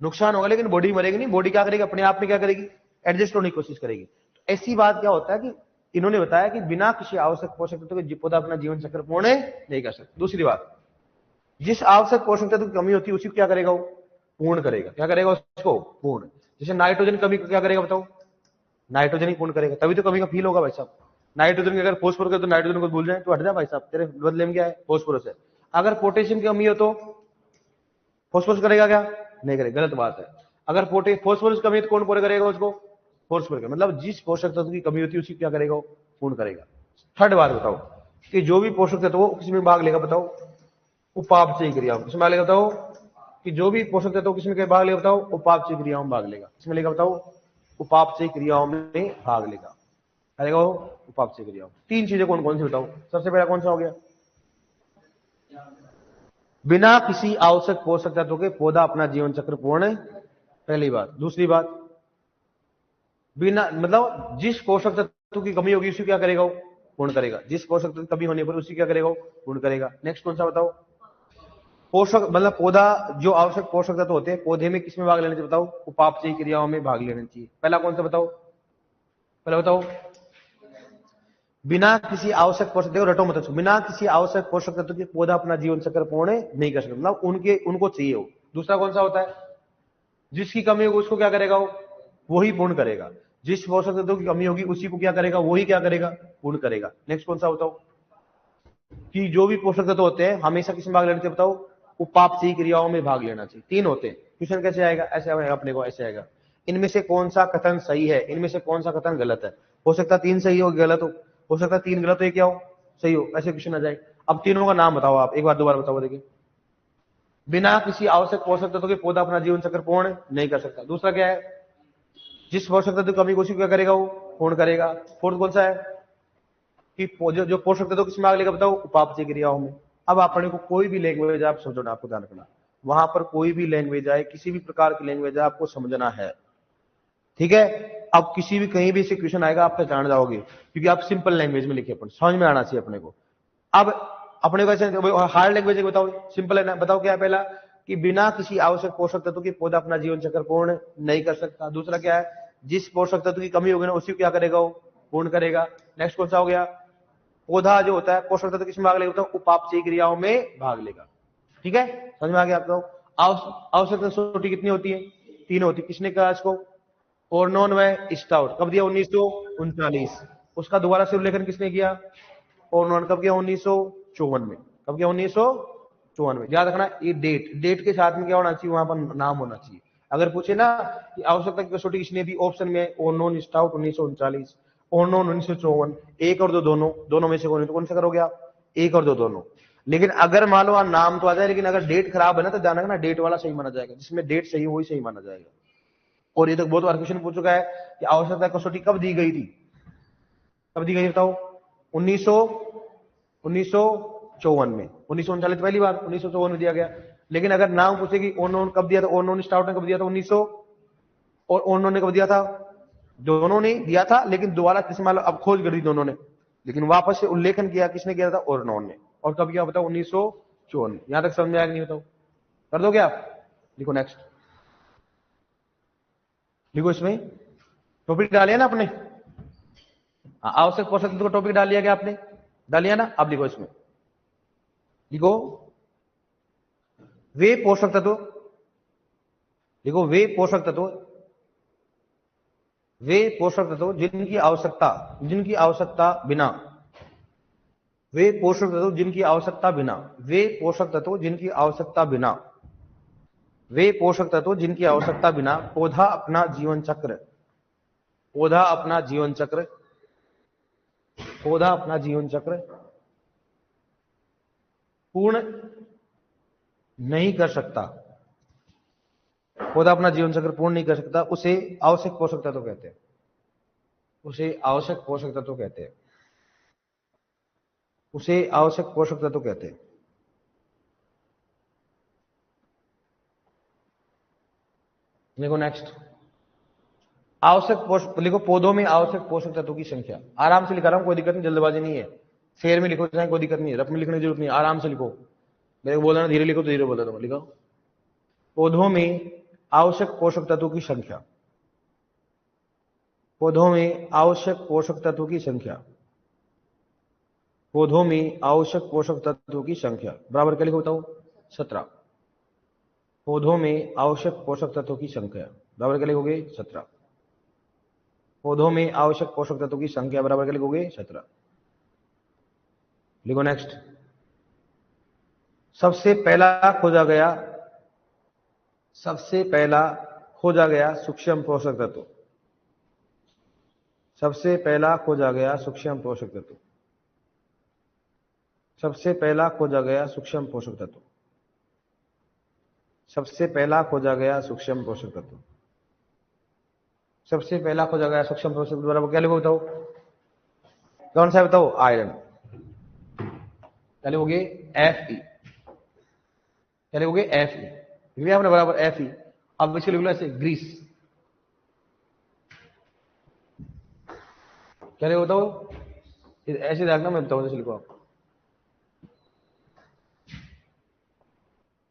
नुकसान होगा, लेकिन बॉडी मरेगी नहीं, बॉडी क्या करेगी, अपने आप में क्या करेगी, एडजस्ट होने की कोशिश करेगी। तो ऐसी बात क्या होता है कि इन्होंने बताया कि बिना किसी आवश्यक पोषक तत्व के पौधा अपना जीवन चक्र पूर्ण नहीं कर सकता। दूसरी बात, जिस आवश्यक पोषक तत्व की कमी होती है उसी को क्या करेगा, वो पूर्ण करेगा। क्या करेगा उसको, पूर्ण। जैसे नाइट्रोजन कमी को क्या करेगा बताओ, नाइट्रोजन ही पूर्ण करेगा, तभी तो कमी का फील होगा भाई साहब। नाइट्रोजन की अगर फोस्फोरस कर तो नाइट्रोजन को भूल जाए तो हट जा भाई साहब, तेरे बदले में क्या है, फोस्फोरस है। अगर पोटेशियम की कमी हो तो फोस्फोरस करेगा क्या, नहीं करेगा, गलत बात है। अगर फोस्फोरस कमी है तो कौन पूरा करेगा उसको, फोस्फोरस। मतलब जिस पोषक तत्व की कमी होती है उसी क्या करेगा, पूर्ण करेगा। थर्ड बात बताओ कि जो भी पोषक तत्व किसमें भाग लेगा बताओ, उपापचयी क्रियाओं, किसमें भाग लेगा बताओ, कि जो भी पोषक तत्व किसमें भाग लेगा बताओ, उपापचयी क्रियाओं में भाग लेगा। किसमें लेगा बताओ, उपापचयी क्रियाओं में भाग लेगा, करेगा वो उपापचयी क्रियाओं। तीन चीजें कौन कौन सी बताओ, सबसे पहला कौन सा हो गया, बिना किसी आवश्यक पोषक तत्व के पौधा अपना जीवन चक्र पूर्ण, पहली बात। दूसरी बात, बिना मतलब जिस पोषक तत्व की कमी होगी उसी क्या करेगा, वो पूर्ण करेगा। जिस पोषक तत्व की कमी होने पर उसी क्या करेगा, वो पूर्ण करेगा। नेक्स्ट कौन सा बताओ, पोषक मतलब पौधा जो आवश्यक पोषक तत्व होते हैं पौधे में किसमें भाग लेना चाहिए बताओ, उपापचयी क्रियाओं में भाग लेना चाहिए। पहला कौन सा बताओ, पहला बताओ, बिना किसी आवश्यक पोषक, देखो रटो मत, बिना किसी आवश्यक पोषक तत्व के पौधा अपना जीवन चक्र पूर्ण नहीं कर सकता, मतलब उनको चाहिए हो। दूसरा कौन सा होता है, जिसकी कमी होगी उसको क्या करेगा, वो ही पूर्ण करेगा। जिस पोषक तत्व की कमी होगी उसी को क्या करेगा, वही क्या करेगा, पूर्ण करेगा। नेक्स्ट कौन सा बताओ, कि जो भी पोषक तत्व होते हैं हमेशा किसमें भाग लेना चाहिए बताओ, उपापचयी क्रियाओं में भाग लेना चाहिए। तीन होते हैं, क्वेश्चन कैसे आएगा, ऐसे आएगा अपने को, ऐसे आएगा, इनमें से कौन सा कथन सही है, इनमें से कौन सा कथन गलत है। हो सकता है तीन सही हो, गलत हो सकता है तीन गलत हो, क्या हो, सही हो, ऐसे क्वेश्चन आ जाए। अब तीनों का नाम बताओ आप, एक बार दोबारा बताओ, देखिए। बिना किसी आवश्यक पोषक तत्व के पौधा अपना जीवन चक्र पूर्ण नहीं कर सकता। दूसरा क्या है, जिस पोषक तत्व की कमी को क्या करेगा, वो पूर्ण करेगा। फोर्थ कौन सा है, कि जो पोषक तत्व किसमें भाग लेगा बताओ, उपापचयी क्रियाओं में। अब अपने को कोई भी लैंग्वेज आप समझना, आपको ध्यान रखना, वहां पर कोई भी लैंग्वेज आए, किसी भी प्रकार की लैंग्वेज है, आपको समझना है, ठीक है। अब किसी भी कहीं भी से क्वेश्चन आएगा आप पहचान जाओगे, क्योंकि आप सिंपल लैंग्वेज में लिखे, अपन समझ में आना चाहिए अपने को। अब अपने को ऐसे हार्ड लैंग्वेज बताओ, सिंपल है ना, बताओ क्या है, पहला कि बिना किसी आवश्यक पोषक तत्व के पौधा अपना जीवन चक्र पूर्ण नहीं कर सकता। दूसरा क्या है, जिस पोषक तत्व की कमी होगी ना उसी को क्या करेगा, वो पूर्ण करेगा। नेक्स्ट कौन सा हो गया, पौधा जो होता है पोषक तत्व किसमें भाग लेगा, उपापचयी क्रियाओं में भाग लेगा, ठीक है। समझ में आ गया आपको। आवश्यक कसौटी कितनी होती है, तीन होती है। किसने कहा इसको, ओर्नोन व स्टाउट, कब दिया 1939। उसका दोबारा से उल्लेखन किसने किया, ओर्नोन, कब किया 1954 में, कब किया 1954 में। याद रखना ये डेट के साथ में क्या होना चाहिए, वहां पर नाम होना चाहिए। अगर पूछे ना कि आवश्यकता की कसौटी किसने दी, ऑप्शन में ओर्नोन स्टाउट 1939, ओर्नोन 1954, एक और दो दोनों में से कौन सा करोगे आप, एक और दो दोनों। लेकिन अगर मान लो नाम तो आ जाए, लेकिन अगर डेट खराब है ना तो ध्यान रखना डेट वाला सही माना जाएगा, जिसमें डेट सही हो वही सही माना जाएगा। और ये तो बहुत बार क्वेश्चन पूछ चुका है कि आवश्यकता कसौटी कब दी गई थी, कब दी गई बताओ, 1954 में, 1939 पहली बार, 1954 में दिया गया। लेकिन अगर नाम पूछे कि ओर्नोन कब दिया था, ओर्नोन स्टाउट ने कब दिया था 1900, और ओर्नोन ने कब दिया था, दोनों ने दिया था, लेकिन दोबारा किसी मान लो अब खोज कर दी दोनों ने, लेकिन वापस से उल्लेखन किया किसने किया था, ओर्नोन ने। और कब किया बताओ, 1954। यहां तक समझ में आया नहीं बताओ, कर दोगे आप, लिखो नेक्स्ट, लिखो इसमें टॉपिक डालिए ना आपने, आवश्यक पोषक तत्व का टॉपिक डाल लिया क्या आपने, डालिया ना। अब लिखो इसमें, लिखो वे पोषक तत्व, लिखो वे पोषक तत्व, वे पोषक तत्व जिनकी आवश्यकता बिना, वे पोषक तत्व जिनकी आवश्यकता बिना, वे पोषक तत्व जिनकी आवश्यकता बिना, वे पोषक तत्व जिनकी आवश्यकता बिना पौधा अपना जीवन चक्र, पौधा अपना जीवन चक्र, पौधा अपना जीवन चक्र पूर्ण नहीं कर सकता, पौधा अपना जीवन चक्र पूर्ण नहीं कर सकता, उसे आवश्यक पोषक तत्व कहते हैं, उसे आवश्यक पोषक तत्व कहते हैं। उसे आवश्यक पोषक तत्व कहते हैं। देखो नेक्स्ट, आवश्यक पोषक, लिखो पौधों में आवश्यक पोषक तत्वों की संख्या। आराम से लिखा रहा हूं, कोई दिक्कत नहीं, जल्दबाजी नहीं है। शेर में लिखो चाहे, कोई दिक्कत नहीं है, रफ में लिखने की जरूरत नहीं है, आराम से लिखो। मेरे को बोलना धीरे लिखो तो धीरे बोल रहा हूं। लिखो पौधों में आवश्यक पोषक तत्वों की संख्या। पौधों में आवश्यक पोषक तत्वों की संख्या। पौधों में आवश्यक पोषक तत्वों की संख्या बराबर क्या लिखो बताओ? 17। पौधों में आवश्यक पोषक तत्वों की संख्या बराबर क्या लिखोगे? 17। पौधों में आवश्यक पोषक तत्वों की संख्या बराबर क्या लिखोगे? 17। लिखो नेक्स्ट, सबसे पहला खोजा गया, सबसे पहला खोजा गया सूक्ष्म पोषक तत्व। सबसे पहला खोजा गया सूक्ष्म पोषक तत्व। सबसे पहला खोजा गया सूक्ष्म पोषक तत्व। सबसे पहला खोजा गया सूक्ष्म पोषक तत्व। सबसे पहला खोजा गया सूक्ष्म पोषक तत्व बराबर क्या लिखो बताओ? कौन सा है बताओ? आयरन। क्या लिखोगे? Fe। क्या लिखोगे? Fe। लिख लिया आपने बराबर Fe। अब इसके लिख लो ऐसे, ग्रीस। क्या लिखो बताओ? ऐसे देखना, मैं बताऊं जैसे लिखो आप।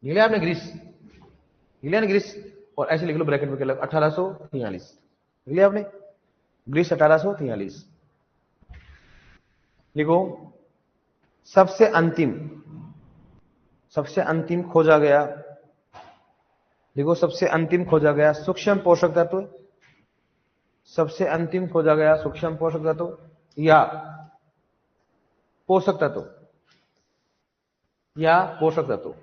लिख लिया आपने ग्रीस? लिख लिया ना ग्रीस? और ऐसे लिख लो ब्रैकेट में क्या लगा? 1843। लिख लिया आपने? ग्रीस 1843। लिखो सबसे अंतिम, सबसे अंतिम खोजा गया, लिखो सबसे अंतिम खोजा गया सूक्ष्म पोषक तत्व। सबसे अंतिम खोजा गया सूक्ष्म पोषक तत्व या पोषक तत्व, या पोषक तत्व।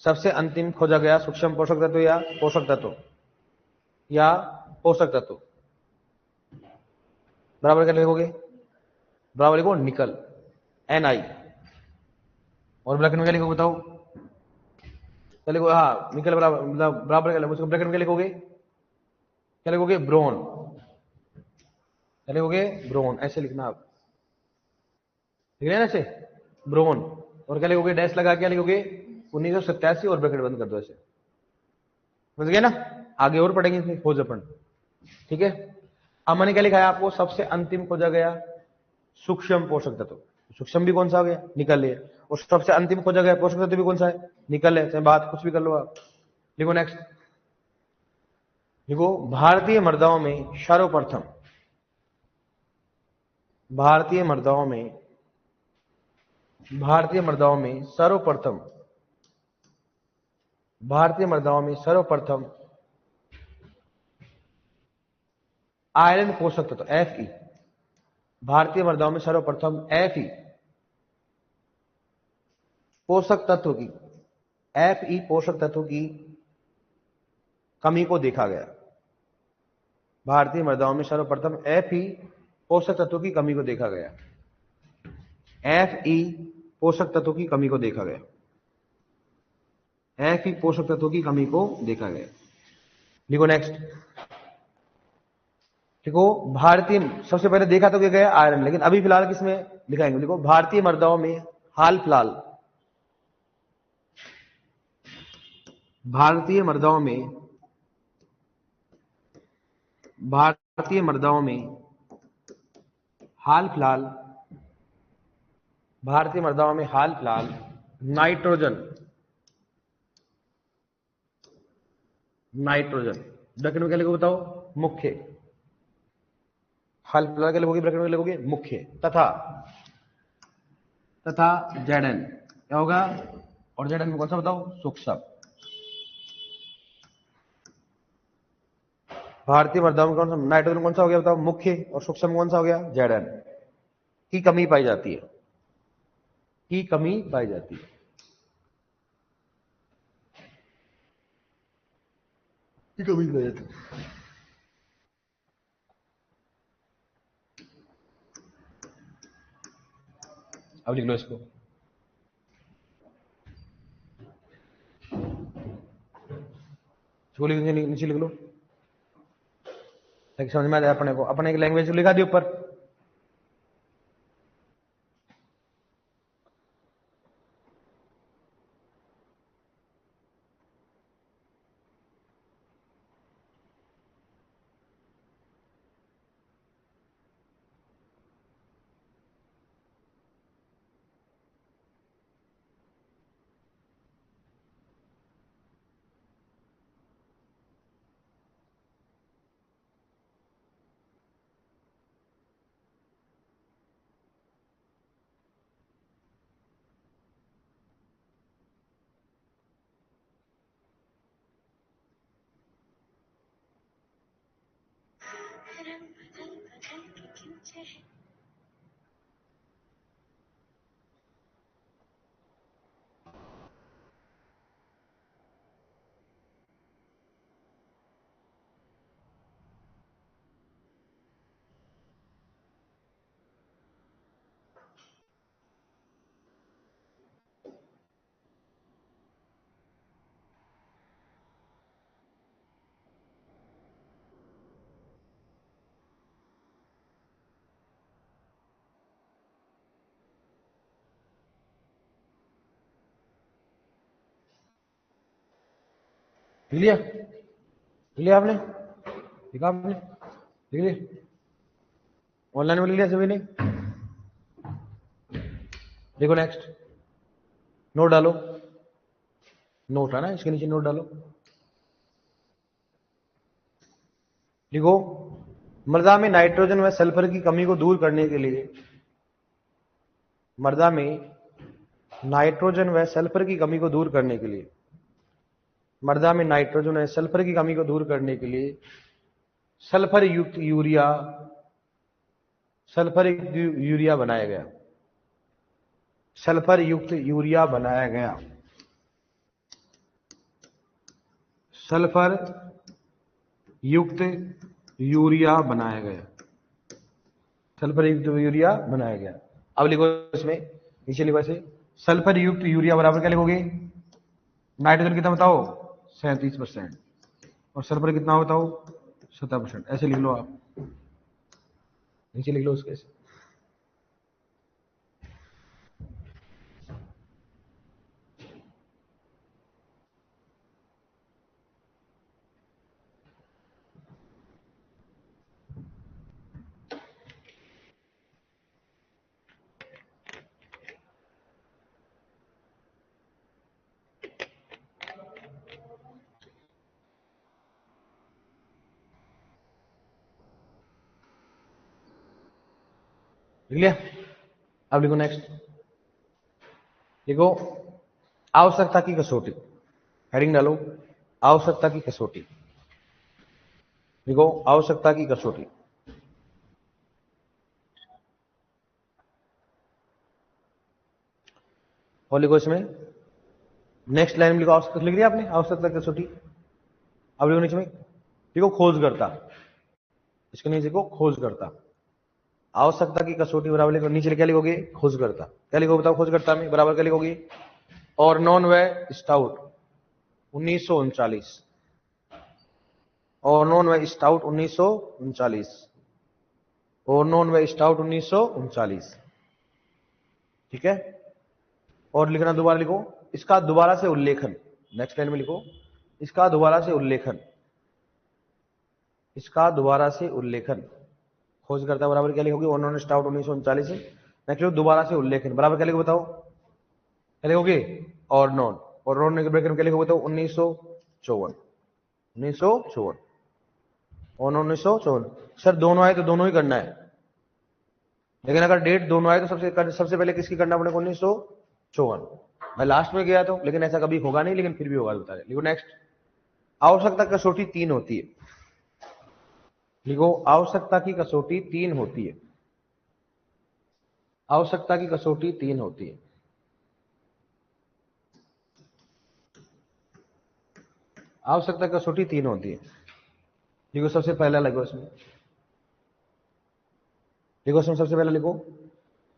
सबसे अंतिम खोजा गया सूक्ष्म पोषक तत्व या पोषक तत्व, या पोषक तत्व बराबर क्या लिखोगे? बराबर लिखो निकल, Ni। और ब्रैकेट में क्या लिखोगे बताओ? क्या लिखो? हाँ, निकल बराबर, मतलब बराबर क्या लिखोगे? ब्रैकेट में क्या लिखोगे? क्या लिखोगे? ब्रोन। क्या लिखोगे? ब्रोन। ऐसे लिखना आप, ठीक है ना? ऐसे ब्रोन। और क्या लिखोगे? डैश लगा क्या लिखोगे? 1987 और ब्रैकेट बंद कर दो ऐसे। समझ गए ना? आगे और पढ़ेंगे इसमें खोज अपन, ठीक है? अब मैंने क्या लिखा है आपको? सबसे अंतिम खोजा गया सूक्ष्म पोषक तत्व। सूक्ष्म भी कौन सा हो गया? निकल है। और सबसे अंतिम खोजा गया पोषक तत्व भी कौन सा है? निकल है। चाहे बात कुछ भी कर लो आप। लिखो नेक्स्ट, लिखो भारतीय मृदाओं में सर्वप्रथम, भारतीय मृदाओं में, भारतीय मृदाओं में सर्वप्रथम, भारतीय मृदाओं में सर्वप्रथम आयरन पोषक तत्व Fe। भारतीय मृदाओं में सर्वप्रथम Fe पोषक तत्व की, Fe पोषक तत्व की कमी को देखा गया। भारतीय मृदाओं में सर्वप्रथम Fe पोषक तत्व की कमी को देखा गया। Fe पोषक तत्व की कमी को देखा गया। Fe पोषक तत्व की कमी को देखा गया। लिखो नेक्स्ट, देखो भारतीय, सबसे पहले देखा तो क्या गया? आयरन। लेकिन अभी फिलहाल किसमें दिखाएंगे? देखो भारतीय मृदाओं में हाल फिलहाल, भारतीय मृदाओं में, भारतीय मृदाओं में हाल फिलहाल, भारतीय मृदाओं में हाल फिलहाल नाइट्रोजन, नाइट्रोजन ब्रैकेट में क्या लिखोगे बताओ? मुख्य। हाल फिलहाल क्या लिखोगे? ब्रैकेट में लिखोगे मुख्य। तथा, तथा Zn क्या होगा? और Zn में कौन सा बताओ? सूक्ष्म। भारतीय मृदाओं में कौन सा? नाइट्रोजन कौन सा हो गया बताओ? मुख्य। और सूक्ष्म कौन सा हो गया? Zn की कमी पाई जाती है, की कमी पाई जाती है, की कमी पाई जाती है। अब लिख लो इसको, इसको नीचे लिख लो, ताकि समझ में आ जाए अपने को। अपने एक लैंग्वेज लिखा दी ऊपर। लिख लिया? लिख लिया आपने? लिखा आपने? लिख लिया? ऑनलाइन में लिख लिया सभी ने? देखो नेक्स्ट, नोट डालो। नोट है ना, इसके नीचे नोट डालो। लिखो, मृदा में नाइट्रोजन व सल्फर की कमी को दूर करने के लिए, मृदा में नाइट्रोजन व सल्फर की कमी को दूर करने के लिए, मृदा में नाइट्रोजन व सल्फर की कमी को दूर करने के लिए सल्फर युक्त यूरिया बनाया गया। सल्फर युक्त यूरिया बनाया गया। सल्फर युक्त यूरिया बनाया गया। सल्फर युक्त यूरिया बनाया गया। अब लिखो इसमें, नीचे लिखो ऐसे, सल्फर युक्त यूरिया बराबर क्या लिखोगे? नाइट्रोजन कितना बताओ? 37%। और सल्फर कितना बताओ? 17%। ऐसे लिख लो आप, नीचे लिख लो उसके ऐसे। लिख लिया? अब लिखो नेक्स्ट, लिखो आवश्यकता की कसौटी। हेडिंग डालो, आवश्यकता की कसौटी। लिखो आवश्यकता की कसौटी। और लिखो इसमें नेक्स्ट लाइन में लिखो, आवश्यकता लिख लिया आपने? आवश्यकता की कसौटी। अब लिखो नीचे में, लिखो खोजकर्ता। इसके नीचे लिखो खोजकर्ता। आवश्यकता की कसौटी बराबर लिखो, नीचे क्या लिखोगे? खोजकर्ता। क्या लिखो बताओ खोजकर्ता में? बराबर क्या लिखोगे? और नॉन व स्टाउट 1939। और नॉन व स्टाउट 1939। और नॉन व स्टाउट 1939। ठीक है? और लिखना दोबारा लिखो, इसका दोबारा से उल्लेखन। नेक्स्ट लाइन में लिखो, इसका दोबारा से उल्लेखन। इसका दोबारा से उल्लेखन। खोजकर्ता बराबर क्या लिखोगे? और नॉन स्टाउट 1939। नेक्स्ट दोबारा से उल्लेखन बराबर क्या लिखो बताओ? क्या लिखोगे? और नॉन। और नॉन के ब्रैकेट में क्या लिखोगे बताओ? 1954। 1954। और 1954। सर दोनों आए तो दोनों ही करना है, लेकिन अगर डेट दोनों आए तो सबसे पहले किसकी करना पड़ेगा? 1954। मैं लास्ट में गया तो, लेकिन ऐसा कभी होगा नहीं, लेकिन फिर भी होगा बता रहे। लिखो नेक्स्ट, आवश्यकता कसौटी 3 होती है। लिखो आवश्यकता की कसौटी 3 होती है। आवश्यकता की कसौटी 3 होती है। आवश्यकता की कसौटी 3 होती है। लिखो सबसे पहला लिखो इसमें, लिखो इसमें सबसे पहले लिखो,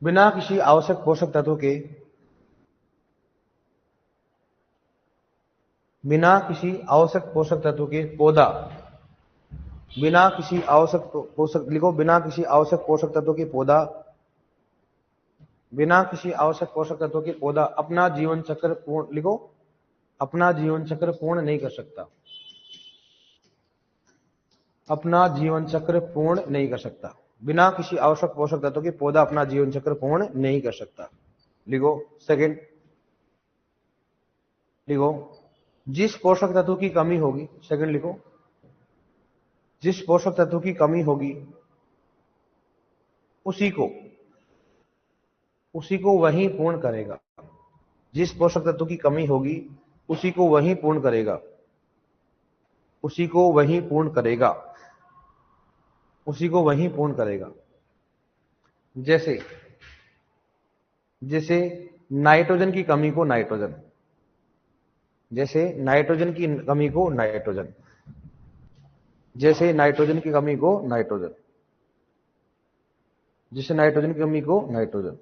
बिना किसी आवश्यक पोषक तत्व के, बिना किसी आवश्यक पोषक तत्व के पौधा, बिना किसी आवश्यक पोषक, लिखो बिना किसी आवश्यक पोषक तत्व के पौधा, बिना किसी आवश्यक पोषक तत्व के पौधा अपना जीवन चक्र पूर्ण, लिखो अपना जीवन चक्र पूर्ण नहीं कर सकता। अपना जीवन चक्र पूर्ण नहीं कर सकता। बिना किसी आवश्यक पोषक तत्व के पौधा अपना जीवन चक्र पूर्ण नहीं कर सकता। लिखो सेकंड, लिखो जिस पोषक तत्व की कमी होगी, सेकंड लिखो, जिस पोषक तत्व की कमी होगी उसी को वही पूर्ण करेगा। जिस पोषक तत्व की कमी होगी उसी को वही पूर्ण करेगा। उसी को वही पूर्ण करेगा। उसी को वहीं पूर्ण करेगा। जैसे जैसे नाइट्रोजन की कमी को नाइट्रोजन, जैसे नाइट्रोजन की कमी को नाइट्रोजन, जैसे नाइट्रोजन की कमी को नाइट्रोजन, जैसे नाइट्रोजन की कमी को नाइट्रोजन।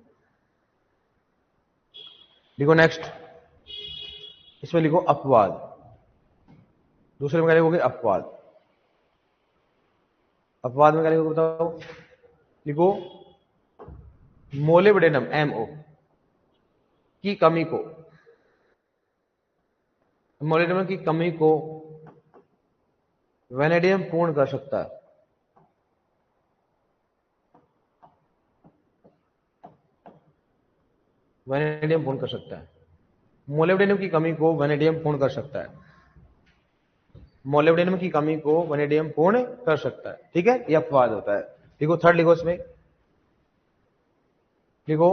लिखो नेक्स्ट, इसमें लिखो अपवाद। दूसरे में क्या लिखोगे? अपवाद। अपवाद में क्या लिखोगे बताओ? लिखो मोलिब्डेनम MO की कमी को, मोलिब्डेनम की कमी को वेनेडियम पूर्ण कर सकता है। वेनेडियम पूर्ण कर सकता है। मोलिब्डेनम की कमी को वेनेडियम पूर्ण कर सकता है। मोलिब्डेनम की कमी को वेनेडियम पूर्ण कर सकता है। ठीक है, यह अपवाद होता है। देखो थर्ड लिखो, इसमें लिखो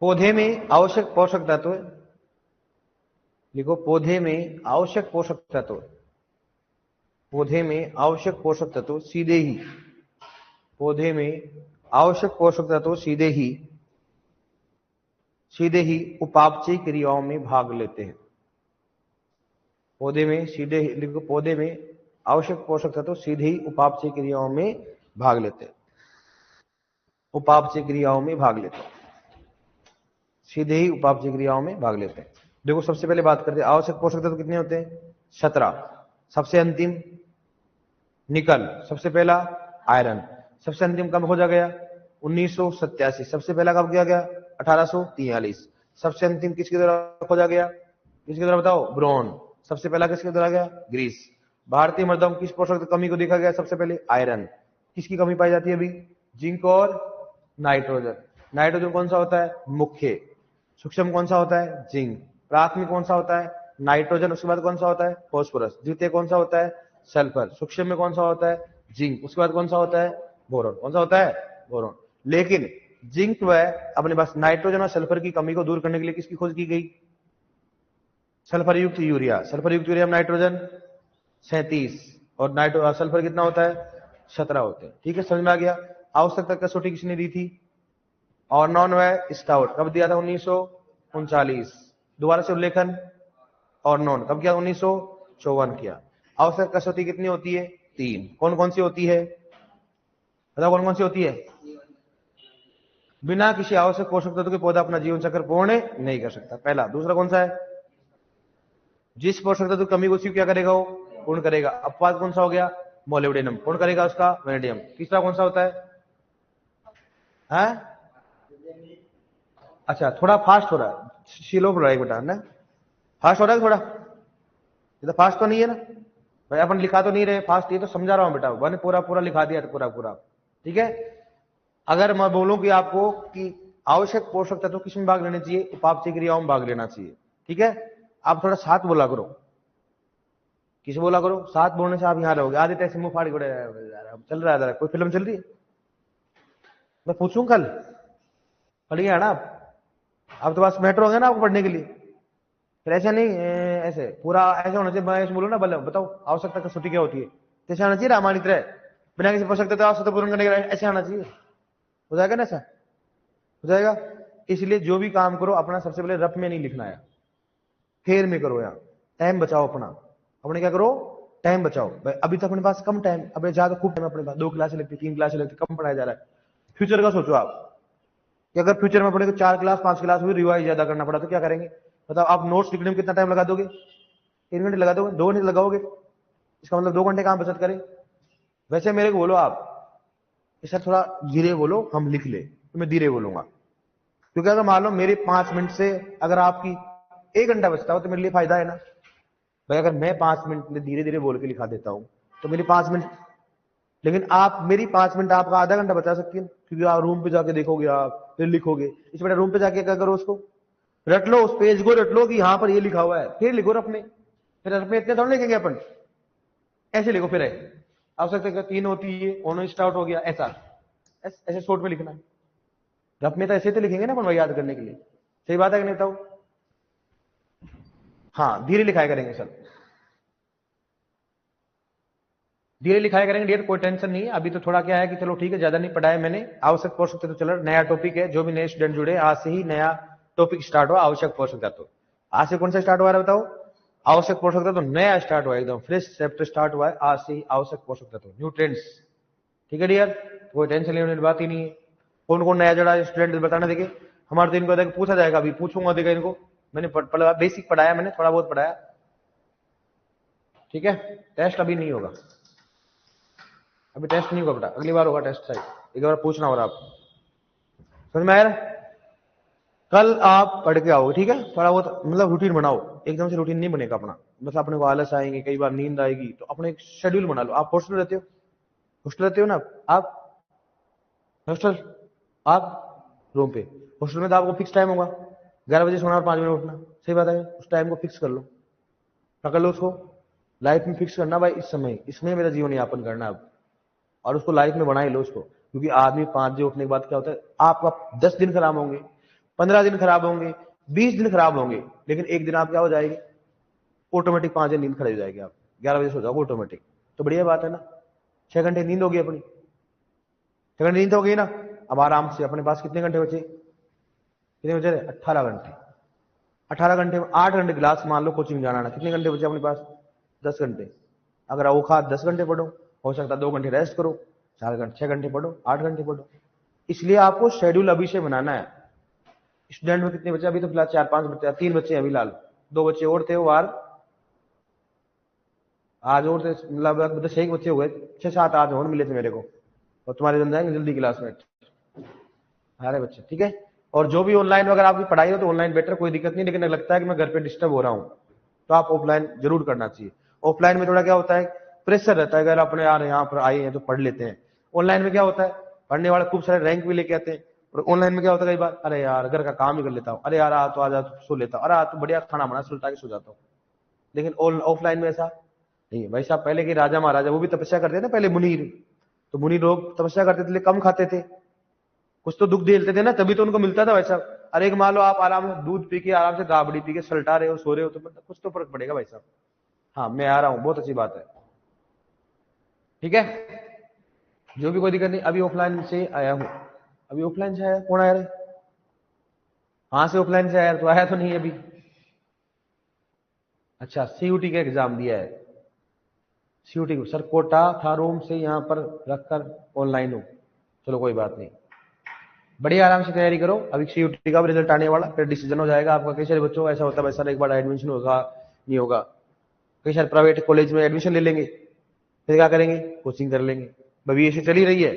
पौधे में आवश्यक पोषक तत्व, लिखो पौधे में आवश्यक पोषक तत्व, पौधे में आवश्यक पोषक तत्व सीधे ही, पौधे में आवश्यक पोषक तत्व सीधे ही उपापचयी क्रियाओं में भाग लेते हैं। पौधे में सीधे ही, लिखो पौधे में आवश्यक पोषक तत्व सीधे ही उपापचयी क्रियाओं में भाग लेते हैं। उपापचयी क्रियाओं में भाग लेते हैं, सीधे ही उपापचयी क्रियाओं में भाग लेते हैं। देखो सबसे पहले बात करते हैं आवश्यक पोषक तत्व कितने होते हैं? 17। सबसे अंतिम निकल, सबसे पहला आयरन, सबसे अंतिम कब खोजा गया? 1987। सबसे पहला कब किया गया? 1843। सबसे अंतिम किसके द्वारा खोजा गया? किसके द्वारा बताओ? ब्रोन। सबसे पहला किसके द्वारा गया? ग्रीस। भारतीय मृदा में किस पोषक कमी को देखा गया? सबसे पहले आयरन। किसकी कमी पाई जाती है अभी? जिंक और नाइट्रोजन। नाइट्रोजन कौन सा होता है? मुख्य। सूक्ष्म कौन सा होता है? जिंक। प्राथमिक कौन सा होता है? नाइट्रोजन। उसके बाद कौन सा होता है? फॉस्फोरस। द्वितीय कौन सा होता है? सल्फर। सूक्ष्म में कौन सा होता है? जिंक। उसके बाद कौन सा होता है? बोरॉन। कौन सा होता है? बोरॉन। लेकिन जिंक व अपने पास नाइट्रोजन और सल्फर की कमी को दूर करने के लिए किसकी खोज की गई? सल्फर युक्त यूरिया। सल्फर युक्त यूरिया में नाइट्रोजन 37 और सल्फर कितना होता है? 17 होते हैं। ठीक है, समझ में आ गया? आवश्यकता कसौटी किसने दी थी? और नॉन व स्टाउट कब दिया था? 1939। दोबारा से उल्लेखन, और नॉन कब किया? 1954 किया। आवश्यक कसौटी कितनी होती है? 3। कौन कौन सी होती है? बताओ कौन कौन सी होती है? बिना किसी आवश्यक पोषक तत्व के पौधा अपना जीवन चक्र पूर्ण नहीं कर सकता, पहला। दूसरा कौन सा है? जिस पोषक तत्व की कमी को उसी क्या करेगा? वो पूर्ण करेगा। अपवाद कौन सा हो गया? मोलिब्डेनम। पूर्ण करेगा उसका वेनेडियम। तीसरा कौन सा होता है? अच्छा, थोड़ा फास्ट हो रहा है, स्लो हो रहा है बेटा, ना फास्ट हो रहा है थोड़ा? ये तो फास्ट तो नहीं है ना भाई? अपन लिखा तो नहीं रहे फास्ट, ये तो समझा रहा हूं बेटा। मैंने पूरा पूरा लिखा दिया, पूरा पूरा। ठीक है, अगर मैं बोलूं कि आपको कि आवश्यक पोषक तत्व किस में भाग लेने चाहिए? उपापचयी क्रियाओं में भाग लेना चाहिए। ठीक है, आप थोड़ा साथ बोला करो। किसे बोला करो? साथ बोलने से आप यहाँ रहोगे। आदित्य ऐसे मुंह फाड़ के चल रहा है, कोई फिल्म चल रही है? मैं पूछूं कल? पढ़ गया ना आप? अब तो पास मेट्रो होंगे ना आपको पढ़ने के लिए। फिर ऐसा नहीं ऐसे पूरा ऐसा होना चाहिए। मैं ऐसे बोलो ना, बताओ आवश्यकता कसौटी क्या होती है? जैसे आना चाहिए रामायण तरह, बिना किसी पोषक तत्व आवश्यकता पूर्ण करने के ऐसे आना चाहिए। हो जाएगा ना? ऐसा हो जाएगा। इसलिए जो भी काम करो अपना सबसे पहले रफ में नहीं लिखना है, फेर में करो। यार टाइम बचाओ अपना, अपने क्या करो? टाइम बचाओ भाई। अभी तक अपने पास कम टाइम, अब ज्यादा खूब टाइम अपने पास। 2 क्लासें लगती, 3 क्लासें लगती, कम पढ़ाया जा रहा है। फ्यूचर का सोचो आप कि अगर फ्यूचर में पढ़े तो 4 क्लास 5 क्लास भी रिवाइज ज्यादा करना पड़ा तो क्या करेंगे? बताओ। आप नोट्स लिखने में कितना टाइम लगा दोगे? 3 घंटे लगा दोगे? 2 घंटे लगाओगे? इसका मतलब 2 घंटे कहां बचत करें? वैसे मेरे को बोलो आप, इसे थोड़ा धीरे बोलो, हम लिख ले, तो मैं धीरे बोलूंगा। क्योंकि अगर मान लो मेरे 5 मिनट से अगर आपकी 1 घंटा बचता हो तो मेरे लिए फायदा है ना भाई। अगर मैं 5 मिनट में धीरे धीरे बोल के लिखा देता हूं तो मेरी 5 मिनट, लेकिन आप मेरी 5 मिनट आपका आधा घंटा बचा सकती है, क्योंकि आप रूम पे जाके देखोगे, आप फिर लिखोगे। इस बेटा रूम पे जाके क्या करो? उसको रट लो, उस पेज को रट लो कि यहाँ पर ये लिखा हुआ है, फिर लिखो रफ में। फिर रफ में इतने थोड़ा लिखेंगे अपन, ऐसे लिखो। फिर आवश्यकता 3 होती है, ऑन स्टार्ट हो गया, ऐसा ऐसे शॉर्ट में लिखना है। रफ में तो ऐसे तो लिखेंगे ना अपन याद करने के लिए। सही बात है कि नहीं बताओ? हाँ, धीरे लिखाया करेंगे सर। धीरे लिखाया करेंगे डियर, कोई टेंशन नहीं है। अभी तो थोड़ा क्या है कि चलो ठीक है, ज्यादा नहीं पढ़ाया मैंने, आवश्यक पोषक तत्व तो चल रहा, नया टॉपिक है, जो भी नए स्टूडेंट जुड़े आज से ही नया टॉपिक स्टार्ट हुआ, आवश्यक पोषक तत्व। आज से कौन सा स्टार्ट हुआ है बताओ? आवश्यक पोषक तत्व नया स्टार्ट हुआ है, एकदम फ्रेश चैप्टर स्टार्ट हुआ है आज से ही, आवश्यक पोषक तत्व, न्यूट्रिएंट्स। ठीक है डियर, कोई टेंशन लेने वाली बात ही नहीं है। कौन कौन नया जुड़ा स्टूडेंट बताना, देखिए हमारे तो इनको देखो पूछा जाएगा, अभी पूछूंगा देखा इनको, मैंने बेसिक पढ़ाया, मैंने थोड़ा बहुत पढ़ाया। ठीक है, टेस्ट अभी नहीं होगा, अभी टेस्ट नहीं होगा बेटा, अगली बार होगा टेस्ट। सही, एक बार पूछना होगा आप, समझ में आया? कल आप पढ़ के आओगे, ठीक है? थोड़ा बहुत मतलब रूटीन बनाओ, एकदम से रूटीन नहीं बनेगा अपना, मतलब अपने को आलस आएंगे, कई बार नींद आएगी, तो अपने एक शेड्यूल बना लो। आप हॉस्टल रहते हो? हॉस्टल रहते हो ना आप? हॉस्टल, आप रूम पे, हॉस्टल में तो आपको फिक्स टाइम होगा, 11 बजे सोना और 5 बजे उठना, सही बात है? उस टाइम को फिक्स कर लो, पकड़ लो उसको, लाइफ में फिक्स करना भाई, इस समय इसमें मेरा जीवन यापन करना है अब, और उसको लाइफ में बना ही लो उसको। क्योंकि आदमी 5 बजे उठने के बाद क्या होता है, आपका 10 दिन खराब होंगे, 15 दिन खराब होंगे, 20 दिन खराब होंगे, लेकिन एक दिन आप क्या हो जाएगी, ऑटोमेटिक 5 दिन नींद खड़ी हो जाएगी, आप 11 बजे सो जाओगे ऑटोमेटिक, तो बढ़िया बात है ना। 6 घंटे नींद होगी अपनी, 6 घंटे नींद होगी ना। अब आराम से अपने पास कितने घंटे बचे, कितने बचे? 18 घंटे। 18 घंटे में 8 घंटे क्लास मान लो कोचिंग जाना ना, कितने घंटे बचे अपने पास? 10 घंटे। अगर औकात 10 घंटे पढ़ो, हो सकता है 2 घंटे रेस्ट करो, 4 घंटे, 6 घंटे पढ़ो, 8 घंटे पढ़ो। इसलिए आपको शेड्यूल अभी से बनाना है। स्टूडेंट में कितने बच्चे अभी? तो फिलहाल 4-5 बच्चे, 3 बच्चे अभी फिलहाल, 2 बच्चे और थे वो आज और थे, मतलब 6 बच्चे हुए, 6-7 आज और मिले थे मेरे को, और तुम्हारे बन जाएंगे जल्दी क्लासमेट सारे बच्चे, ठीक है? और जो भी ऑनलाइन वगैरह आपकी पढ़ाई हो तो ऑनलाइन बेटर, कोई दिक्कत नहीं, लेकिन लगता है कि मैं घर पे डिस्टर्ब हो रहा हूँ तो आप ऑफलाइन जरूर करना चाहिए। ऑफलाइन में थोड़ा क्या होता है, प्रेशर रहता है, अगर अपने यार यहाँ पर आए हैं तो पढ़ लेते हैं। ऑनलाइन में क्या होता है, पढ़ने वाले खूब सारे रैंक भी लेके आते हैं, और ऑनलाइन में क्या होता है कई बार, अरे यार घर का काम ही कर लेता हूँ, अरे यार तो आ जा तो सो लेता हूँ, अरे तो बढ़िया खाना बना सुलटा के सो जाता हूँ। लेकिन ऑफलाइन में ऐसा नहीं है भाई साहब। पहले के राजा महाराजा वो भी तपस्या करते थे ना, पहले मुनीर, तो मुनि लोग तपस्या करते थे, कम खाते थे, कुछ तो दुख झेलते थे ना, तभी तो उनको मिलता था वैसा। अरे एक मान लो आप आराम से दूध पी के, आराम से राबड़ी पी के सलटा रहे हो, सो रहे हो, तो मतलब कुछ तो फर्क पड़ेगा भाई साहब। हाँ मैं आ रहा हूँ, बहुत अच्छी बात है, ठीक है? जो भी कोई दिक्कत नहीं। अभी ऑफलाइन से आया हूँ, अभी ऑफलाइन से आया, कौन आया रे? हाँ से ऑफलाइन से आया, तो आया तो नहीं अभी। अच्छा, सीयूटी का एग्जाम दिया है, सीयूटी को सर कोटा था रूम से यहाँ पर रखकर ऑनलाइन हूँ, चलो कोई बात नहीं, बढ़िया आराम से तैयारी करो। अभी सीयूटी का भी रिजल्ट आने वाला, फिर डिसीजन हो जाएगा आपका। कई सारे बच्चों को ऐसा होता है भाई सर एक बार एडमिशन होगा नहीं होगा, कई सारे प्राइवेट कॉलेज में एडमिशन ले लेंगे, फिर क्या करेंगे, कोचिंग कर लेंगे, अभी ऐसे चली रही है,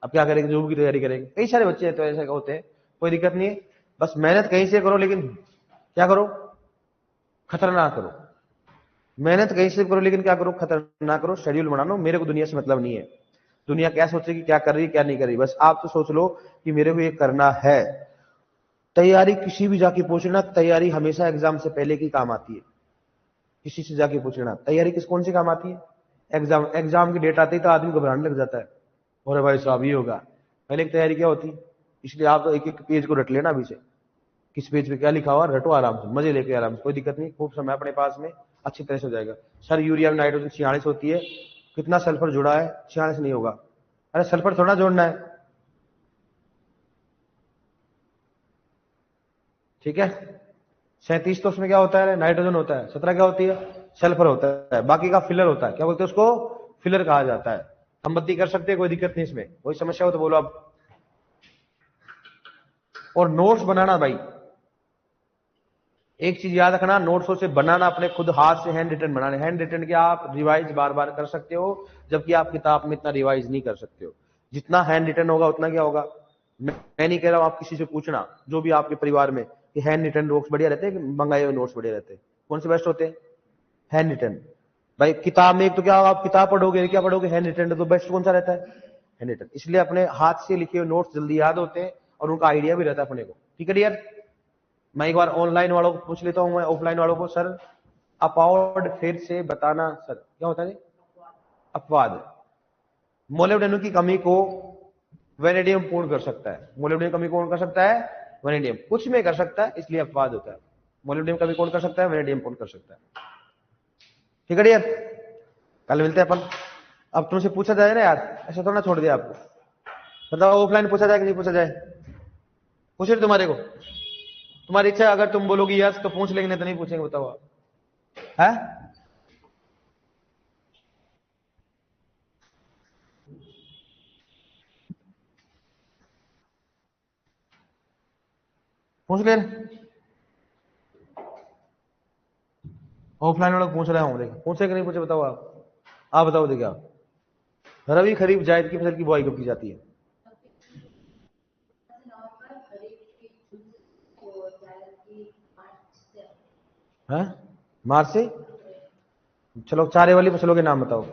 अब क्या करेंगे, जॉब की तैयारी करेंगे। कई सारे बच्चे तो ऐसे होते हैं, कोई दिक्कत नहीं है, बस मेहनत कहीं से करो, लेकिन क्या करो, खतरनाक करो। मेहनत कहीं से करो, लेकिन क्या करो, खतरनाक करो, शेड्यूल बना लो। मेरे को दुनिया से मतलब नहीं है, दुनिया क्या सोचेगी, क्या कर रही है, क्या नहीं कर रही, बस आप तो सोच लो कि मेरे को ये करना है। तैयारी किसी भी जाके पूछना, तैयारी हमेशा एग्जाम से पहले की काम आती है। किसी से जाके पूछना तैयारी किस कौन सी काम आती है, एग्जाम, एग्जाम की डेट आती है तो आदमी घबराने लग जाता है, और भाई साहब ये होगा, पहले की तैयारी क्या होती है। इसलिए आप तो एक एक पेज को रट लेना अभी से, किस पेज पे क्या लिखा हुआ, रटो आराम से, मजे लेके आराम से, कोई दिक्कत नहीं, खूब समय अपने पास में, अच्छी तरह से हो जाएगा। सर यूरिया में नाइट्रोजन 46 होती है, कितना सल्फर जुड़ा है, 46 नहीं होगा, अरे सल्फर थोड़ा जोड़ना है, ठीक है? 37 तो उसमें क्या होता है, नाइट्रोजन होता है, 17 क्या होती है, सल्फर होता है, बाकी का फिलर होता है, क्या बोलते हैं उसको, फिलर कहा जाता है। हम बत्ती कर सकते हैं, कोई दिक्कत नहीं इसमें, कोई समस्या हो तो बोलो आप। और नोट्स बनाना भाई, एक चीज याद रखना, नोट्सों से बनाना अपने खुद हाथ से, हैंड रिटन बनाने। हैंड रिटन के आप रिवाइज बार बार कर सकते हो, जबकि आप किताब में इतना रिवाइज नहीं कर सकते हो। जितना हैंड रिटन होगा उतना क्या होगा, मैं नहीं कह रहा हूं, आप किसी से पूछना जो भी आपके परिवार में, कि हैंड रिटन नोट्स बढ़िया रहते हैं कि मंगाए हुए नोट्स बढ़िया रहते हैं, कौन से बेस्ट होते हैं? Handwritten. भाई किताब में एक तो क्या आप किताब पढ़ोगे, क्या पढ़ोगे, हैंड रिटन, तो बेस्ट कौन सा रहता है, हैंड रिटन। इसलिए अपने हाथ से लिखे हुए नोट्स जल्दी याद होते हैं, और उनका आइडिया भी रहता है अपने को, ठीक है डियर? मैं एक बार ऑनलाइन वालों को पूछ लेता हूं, मैं ऑफलाइन वालों को, सर अपवाद फिर से बताना, सर क्या होता है अपवाद? मोलिब्डेनम की कमी को वेनेडियम पूर्ण कर सकता है, मोलिब्डेनम की कमी कौन कर सकता है, वेनेडियम, कुछ में कर सकता है, इसलिए अपवाद होता है। मोलिब्डेनम की कमी कौन कर सकता है, वेनेडियम पूर्ण कर सकता है, ठीक है डियर? कल मिलते हैं अपन। अब तुमसे पूछा जाए ना यार, ऐसा थोड़ा छोड़ दिया आपको। बताओ ऑफलाइन पूछा जाए कि नहीं पूछा जाए? पूछे तुम्हारे को, तुम्हारी इच्छा है, अगर तुम बोलोगी यस तो पूछ लेंगे, नहीं तो नहीं पूछेंगे। बताओ आप, है? पूछ ले, ऑफलाइन वाले पूछ रहे होंगे, देखो पूछे कि नहीं पूछे, बताओ आप बताओ देखिए आप। रबी खरीफ जायद की फसल की बुआई कब की जाती है? हैं? मार्च से? चलो चारे वाली फसलों के नाम बताओ।